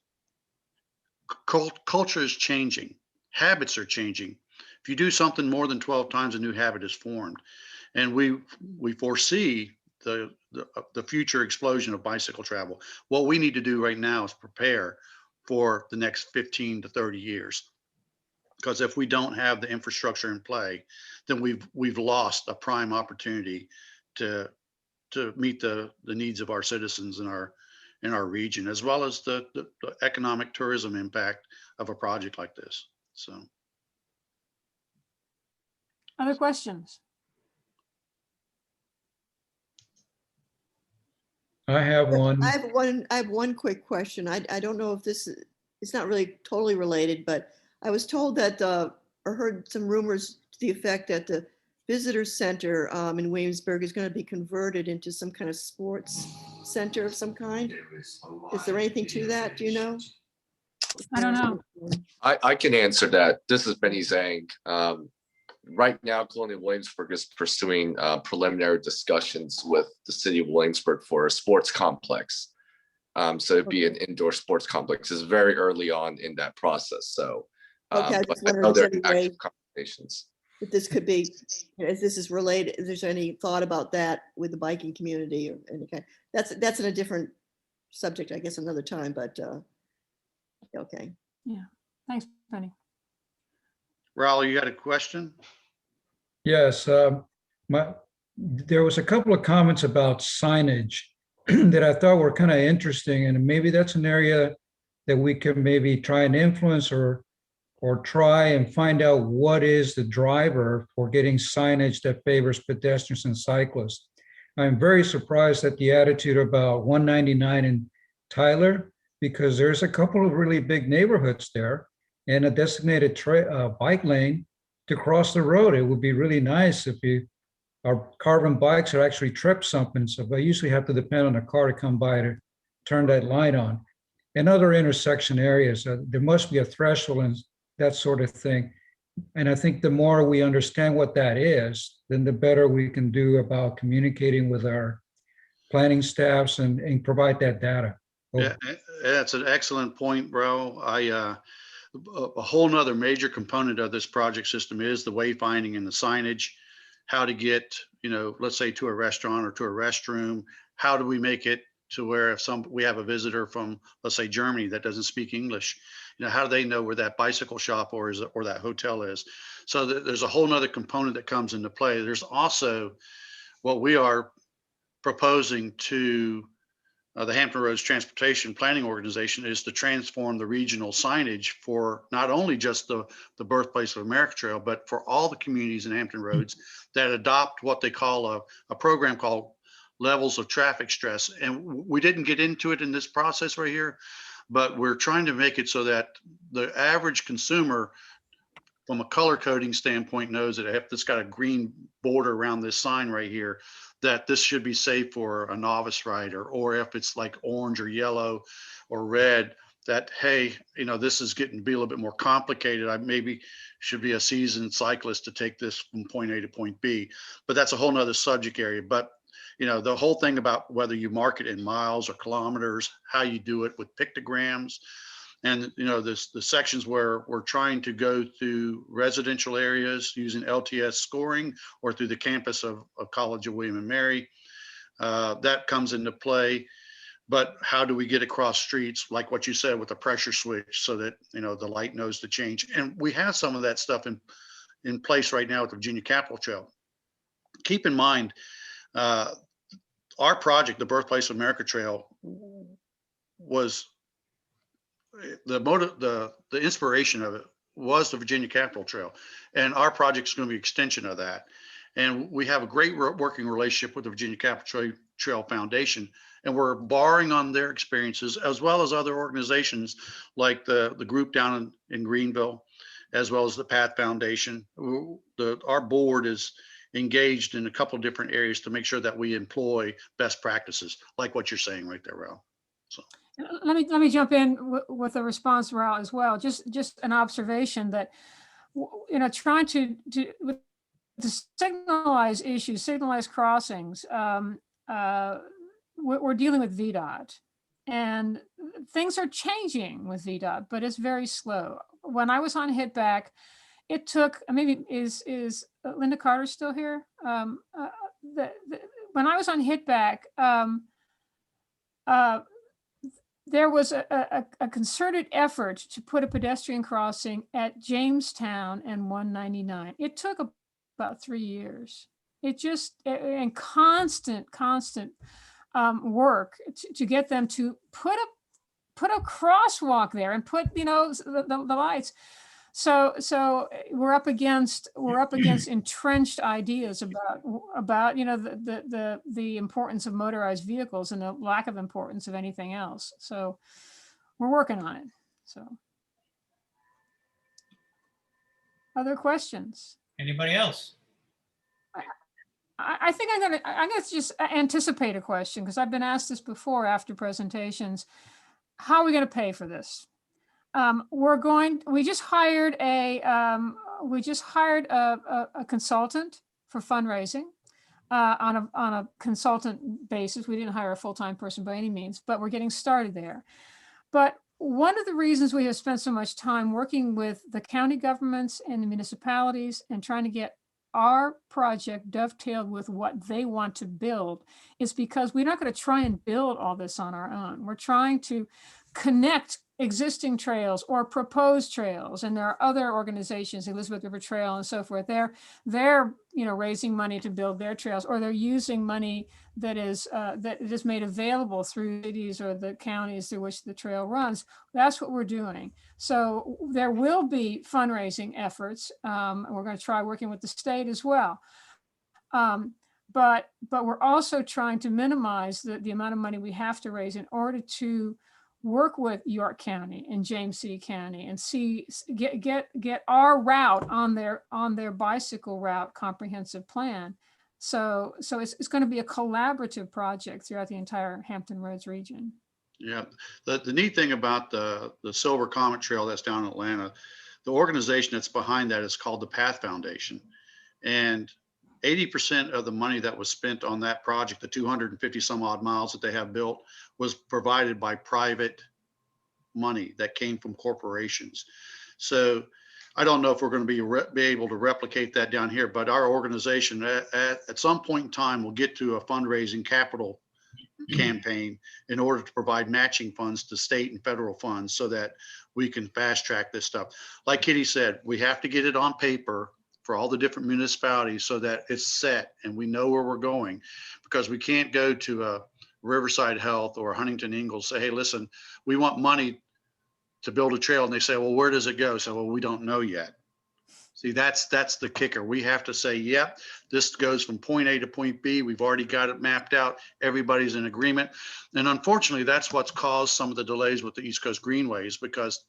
culture is changing, habits are changing. If you do something more than 12 times, a new habit is formed, and we foresee the future explosion of bicycle travel. What we need to do right now is prepare for the next 15 to 30 years. Because if we don't have the infrastructure in play, then we've lost a prime opportunity to meet the needs of our citizens and in our region, as well as the economic tourism impact of a project like this. So. Other questions? I have one. I have one quick question. I don't know if it's not really totally related, but I was told that, or heard some rumors to the effect that the visitor center in Williamsburg is going to be converted into some kind of sports center of some kind. Is there anything to that? Do you know? I don't know. I can answer that. This is Benny Zhang. Right now, Colonial Williamsburg is pursuing preliminary discussions with the city of Williamsburg for a sports complex. So it'd be an indoor sports complex. It's very early on in that process. So Okay, I but just I wondered know if there there's are any way active conversations. that this could be, as this is related, if there's any thought about that with the biking community or any kind. That's in a different subject, I guess, another time, but okay. Thanks, Penny. Raul, you got a question? Yes, there was a couple of comments about signage that I thought were kind of interesting, and maybe that's an area that we can maybe try and influence or try and find out what is the driver for getting signage that favors pedestrians and cyclists. I'm very surprised at the attitude about 199 in Tyler, because there's a couple of really big neighborhoods there and a designated bike lane to cross the road. It would be really nice if our carbon bikes would actually trip something. So I usually have to depend on a car to come by to turn that light on. In other intersection areas, there must be a threshold and that sort of thing. And I think the more we understand what that is, then the better we can do about communicating with our planning staffs and provide that data. Yeah, that's an excellent point, bro. A whole nother major component of this project system is the wayfinding and the signage, how to get, let's say to a restaurant or to a restroom. How do we make it to where if we have a visitor from, let's say Germany that doesn't speak English, how do they know where that bicycle shop or that hotel is? So there's a whole nother component that comes into play. There's also what we are proposing to the Hampton Roads Transportation Planning Organization is to transform the regional signage for not only just the Birthplace of America Trail, but for all the communities in Hampton Roads that adopt what they call a program called Levels of Traffic Stress. And we didn't get into it in this process right here, but we're trying to make it so that the average consumer from a color coding standpoint knows that if it's got a green border around this sign right here, that this should be safe for a novice rider, or if it's like orange or yellow or red, that, hey, this is getting to be a little bit more complicated. I maybe should be a seasoned cyclist to take this from point A to point B, but that's a whole nother subject area. But, the whole thing about whether you mark it in miles or kilometers, how you do it with pictograms, and, the sections where we're trying to go through residential areas using LTS scoring or through the campus of College of William and Mary, that comes into play. But how do we get across streets, like what you said, with a pressure switch so that, the light knows to change? And we have some of that stuff in place right now with the Virginia Capitol Trail. Keep in mind, our project, the Birthplace of America Trail, was the inspiration of it was the Virginia Capitol Trail, and our project is going to be an extension of that. And we have a great working relationship with the Virginia Capitol Trail Foundation, and we're borrowing on their experiences as well as other organizations like the group down in Greenville, as well as the Path Foundation. Our board is engaged in a couple of different areas to make sure that we employ best practices, like what you're saying right there, Raul. So. Let me jump in with a response, Raul, as well. Just an observation that, trying to signalize issues, signalize crossings, we're dealing with VDOT, and things are changing with VDOT, but it's very slow. When I was on Hitback, it took, maybe is Linda Carter still here? When I was on Hitback, there was a concerted effort to put a pedestrian crossing at Jamestown and 199. It took about 3 years. And constant work to get them to put a crosswalk there and put, the lights. So we're up against entrenched ideas about the importance of motorized vehicles and the lack of importance of anything else. So we're working on it. So other questions? Anybody else? I think I'm gonna just anticipate a question, because I've been asked this before after presentations. How are we gonna pay for this? We just hired a consultant for fundraising on a consultant basis. We didn't hire a full-time person by any means, but we're getting started there. But one of the reasons we have spent so much time working with the county governments and the municipalities and trying to get our project dovetailed with what they want to build is because we're not going to try and build all this on our own. We're trying to connect existing trails or proposed trails. And there are other organizations, Elizabeth River Trail and so forth, they're raising money to build their trails, or they're using money that is made available through cities or the counties through which the trail runs. That's what we're doing. So there will be fundraising efforts. And we're going to try working with the state as well. But we're also trying to minimize the amount of money we have to raise in order to work with York County and James City County and get our route on their bicycle route comprehensive plan. So it's going to be a collaborative project throughout the entire Hampton Roads region. Yeah, the neat thing about the Silver Comet Trail that's down in Atlanta, the organization that's behind that is called the Path Foundation. And 80% of the money that was spent on that project, the 250 some odd miles that they have built, was provided by private money that came from corporations. So I don't know if we're going to be able to replicate that down here, but our organization at some point in time will get to a fundraising capital campaign in order to provide matching funds to state and federal funds so that we can fast track this stuff. Like Kitty said, we have to get it on paper for all the different municipalities so that it's set and we know where we're going, because we can't go to a Riverside Health or Huntington Ingalls, say, hey, listen, we want money to build a trail. And they say, well, where does it go? So, well, we don't know yet. See, that's the kicker. We have to say, yep, this goes from point A to point B. We've already got it mapped out. Everybody's in agreement. And unfortunately, that's what's caused some of the delays with the East Coast Greenways, because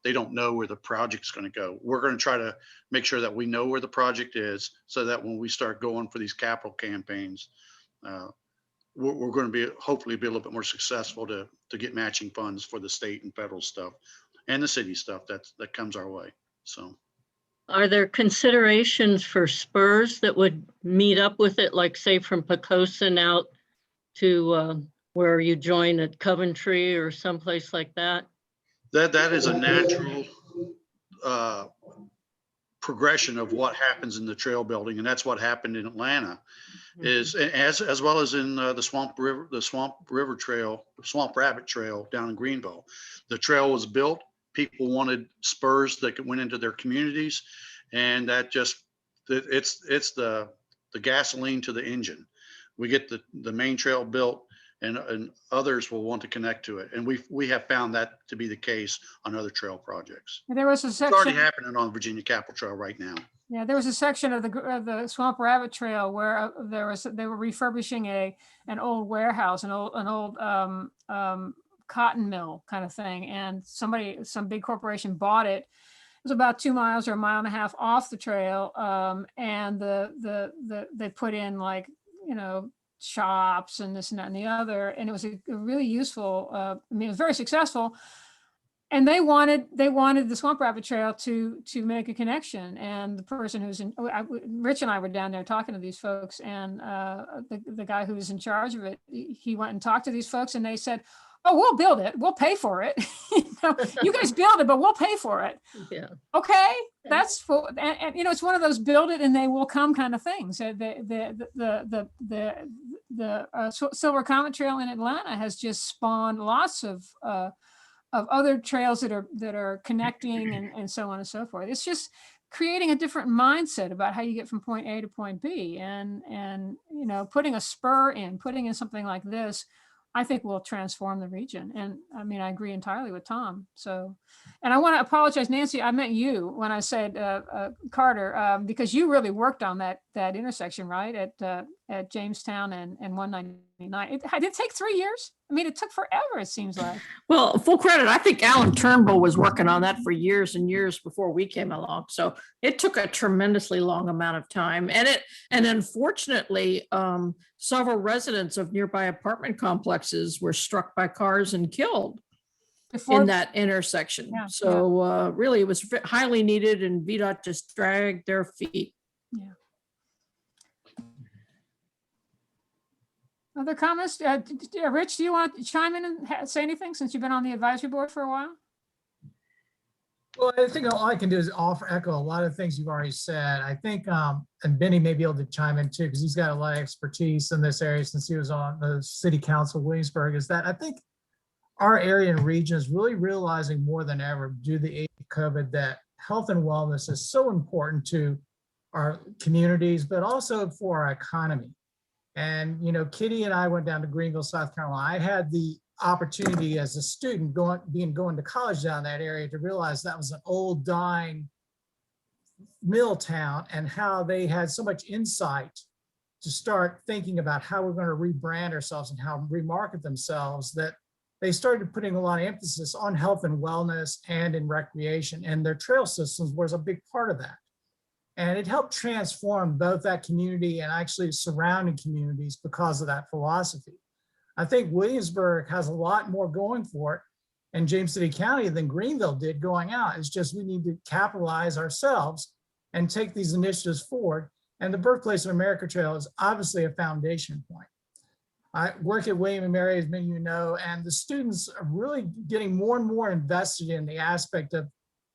they don't know where the project's going to go. We're going to try to make sure that we know where the project is so that when we start going for these capital campaigns, we're going to be hopefully be a little bit more successful to get matching funds for the state and federal stuff and the city stuff that comes our way. So, are there considerations for spurs that would meet up with it, like say from Poquoson out to where you join at Coventry or someplace like that? That is a natural progression of what happens in the trail building, and that's what happened in Atlanta. Is as well as in the Swamp Rabbit Trail down in Greenville. The trail was built. People wanted spurs that went into their communities, and that just it's the gasoline to the engine. We get the main trail built, and others will want to connect to it, and we have found that to be the case on other trail projects. And there was a section. It's already happening on Virginia Capitol Trail right now. Yeah, there was a section of the Swamp Rabbit Trail where they were refurbishing an old warehouse, an old cotton mill kind of thing, and some big corporation bought it. It was about 2 miles or 1.5 miles off the trail, and they put in shops and this and that and the other, and it was a really useful. It was very successful. And they wanted the Swamp Rabbit Trail to make a connection. And the person who's Rich and I were down there talking to these folks, and the guy who was in charge of it, he went and talked to these folks, and they said, "Oh, we'll build it. We'll pay for it. You guys build it, but we'll pay for it." Yeah. Okay, that's for, and it's one of those build it and they will come kind of things. The Silver Comet Trail in Atlanta has just spawned lots of other trails that are connecting and so on and so forth. It's just creating a different mindset about how you get from point A to point B. And, you know, putting a spur in, putting in something like this, I think will transform the region. And I mean, I agree entirely with Tom. So, and I want to apologize, Nancy, I meant you when I said Carter, because you really worked on that intersection, right? At Jamestown and 199. It did take 3 years. I mean, it took forever, it seems like. Well, full credit. I think Alan Turnbull was working on that for years and years before we came along. So it took a tremendously long amount of time. And unfortunately, several residents of nearby apartment complexes were struck by cars and killed in that intersection. Yeah, so really, it was highly needed, and VDOT just dragged their feet. Yeah. Other comments? Rich, do you want to chime in and say anything since you've been on the advisory board for a while? Well, I think all I can do is echo a lot of things you've already said. I think, and Benny may be able to chime in too, because he's got a lot of expertise in this area since he was on the city council of Williamsburg, is that I think our area and region is really realizing more than ever due to the age of COVID that health and wellness is so important to our communities, but also for our economy. And, you know, Kitty and I went down to Greenville, South Carolina. I had the opportunity as a student going to college down that area to realize that was an old dying mill town, and how they had so much insight to start thinking about how we're going to rebrand ourselves and how remarket themselves, that they started putting a lot of emphasis on health and wellness and in recreation, and their trail systems was a big part of that. And it helped transform both that community and actually surrounding communities because of that philosophy. I think Williamsburg has a lot more going for it and James City County than Greenville did going out. It's just we need to capitalize ourselves and take these initiatives forward. And the Birthplace of America Trail is obviously a foundation point. I work at William & Mary, as many of you know, and the students are really getting more and more invested in the aspect of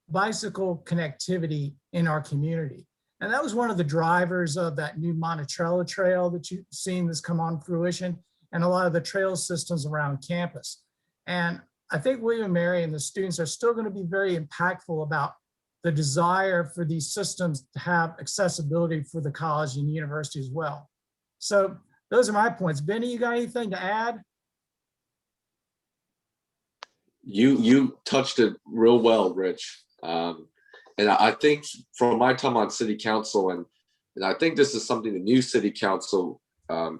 bicycle connectivity in our community. And that was one of the drivers of that new Monticello Trail that you've seen that's come on fruition, and a lot of the trail systems around campus. And I think William & Mary and the students are still going to be very impactful about the desire for these systems to have accessibility for the college and university as well. So those are my points. Benny, you got anything to add? You touched it real well, Rich. And I think from my time on city council, and I think this is something the new city council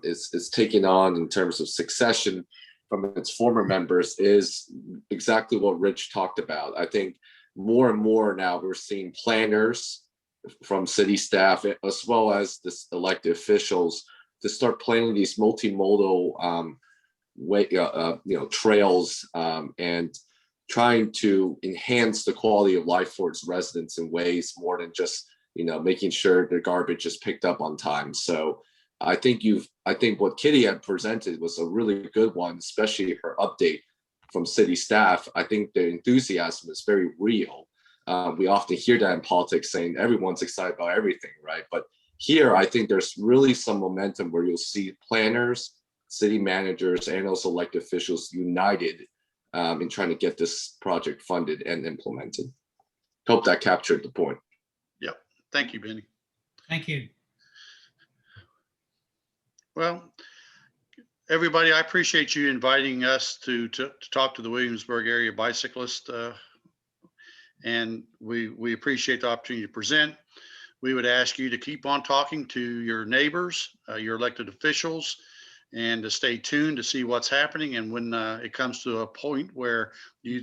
is taking on in terms of succession from its former members, is exactly what Rich talked about. I think more and more now we're seeing planners from city staff as well as the elected officials to start planning these multimodal trails and trying to enhance the quality of life for its residents in ways more than just, making sure the garbage is picked up on time. So I think what Kitty had presented was a really good one, especially her update from city staff. I think the enthusiasm is very real. We often hear that in politics, saying everyone's excited about everything, right? But here, I think there's really some momentum where you'll see planners, city managers, and also elected officials united in trying to get this project funded and implemented. Hope that captured the point. Yep. Thank you, Benny. Thank you. Well, everybody, I appreciate you inviting us to talk to the Williamsburg area bicyclists. And we appreciate the opportunity to present. We would ask you to keep on talking to your neighbors, your elected officials, and to stay tuned to see what's happening. And when it comes to a point where you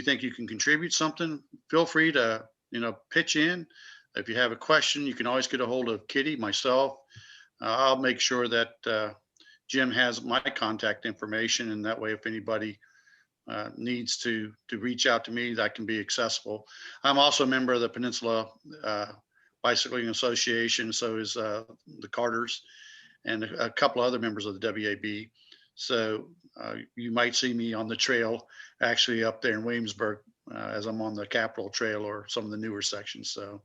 think you can contribute something, feel free to pitch in. If you have a question, you can always get a hold of Kitty, myself. I'll make sure that Jim has my contact information, and that way if anybody needs to reach out to me, that can be accessible. I'm also a member of the Peninsula Bicycling Association, so is the Carters, and a couple other members of the WAB. So you might see me on the trail actually up there in Williamsburg as I'm on the Capitol Trail or some of the newer sections. So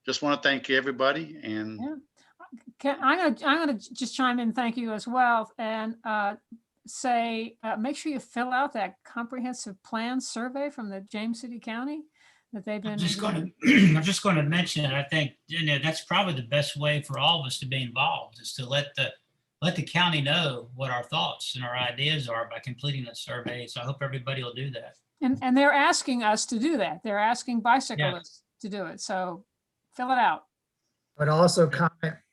just want to thank everybody. And yeah. I'm gonna just chime in, thank you as well, and say make sure you fill out that comprehensive plan survey from the James City County. that they've been. I'm just going doing. to, I'm just going to mention, I think, that's probably the best way for all of us to be involved is to let the county know what our thoughts and our ideas are by completing the survey. So I hope everybody will do that. And they're asking us to do that. They're asking bicyclists to do it. So fill it out. But also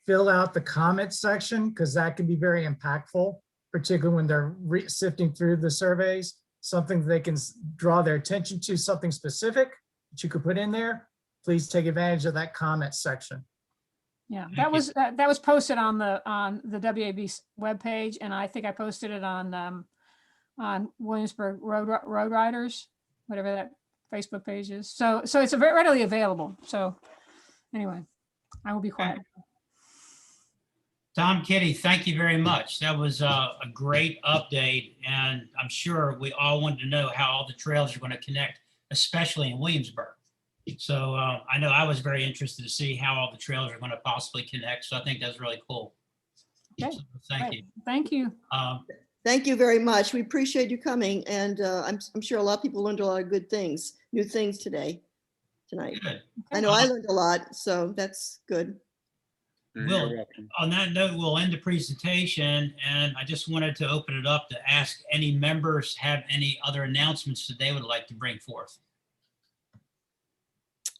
fill out the comment section, because that can be very impactful, particularly when they're sifting through the surveys. Something they can draw their attention to, something specific that you could put in there. Please take advantage of that comment section. Yeah, Thank that you. was, that was posted on the WAB webpage, and I think I posted it on Williamsburg Road Riders, whatever that Facebook page is. So it's very readily available. So anyway, I will be quiet. Tom, Kitty, thank you very much. That was a great update, and I'm sure we all wanted to know how all the trails are going to connect, especially in Williamsburg. So I know I was very interested to see how all the trails are going to possibly connect. So I think that's really cool. Okay, So, thank Right. you. Thank you. Thank you very much. We appreciate you coming, and I'm sure a lot of people learned a lot of good things, new things tonight. Good. I know I learned a lot, so that's good. Will, on that note, we'll end the presentation, and I just wanted to open it up to ask any members have any other announcements that they would like to bring forth.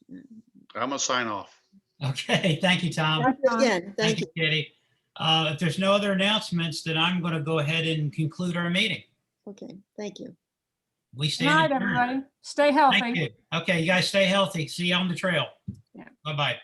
I'm gonna sign off. Okay, thank you, Tom. Again, thank you. Kitty. If there's no other announcements, then I'm going to go ahead and conclude our meeting. Okay, thank you. We Good stand night, adjourned. everybody. Stay Thank healthy. you. Okay, you guys stay healthy. See you on the trail. Yeah. Bye-bye.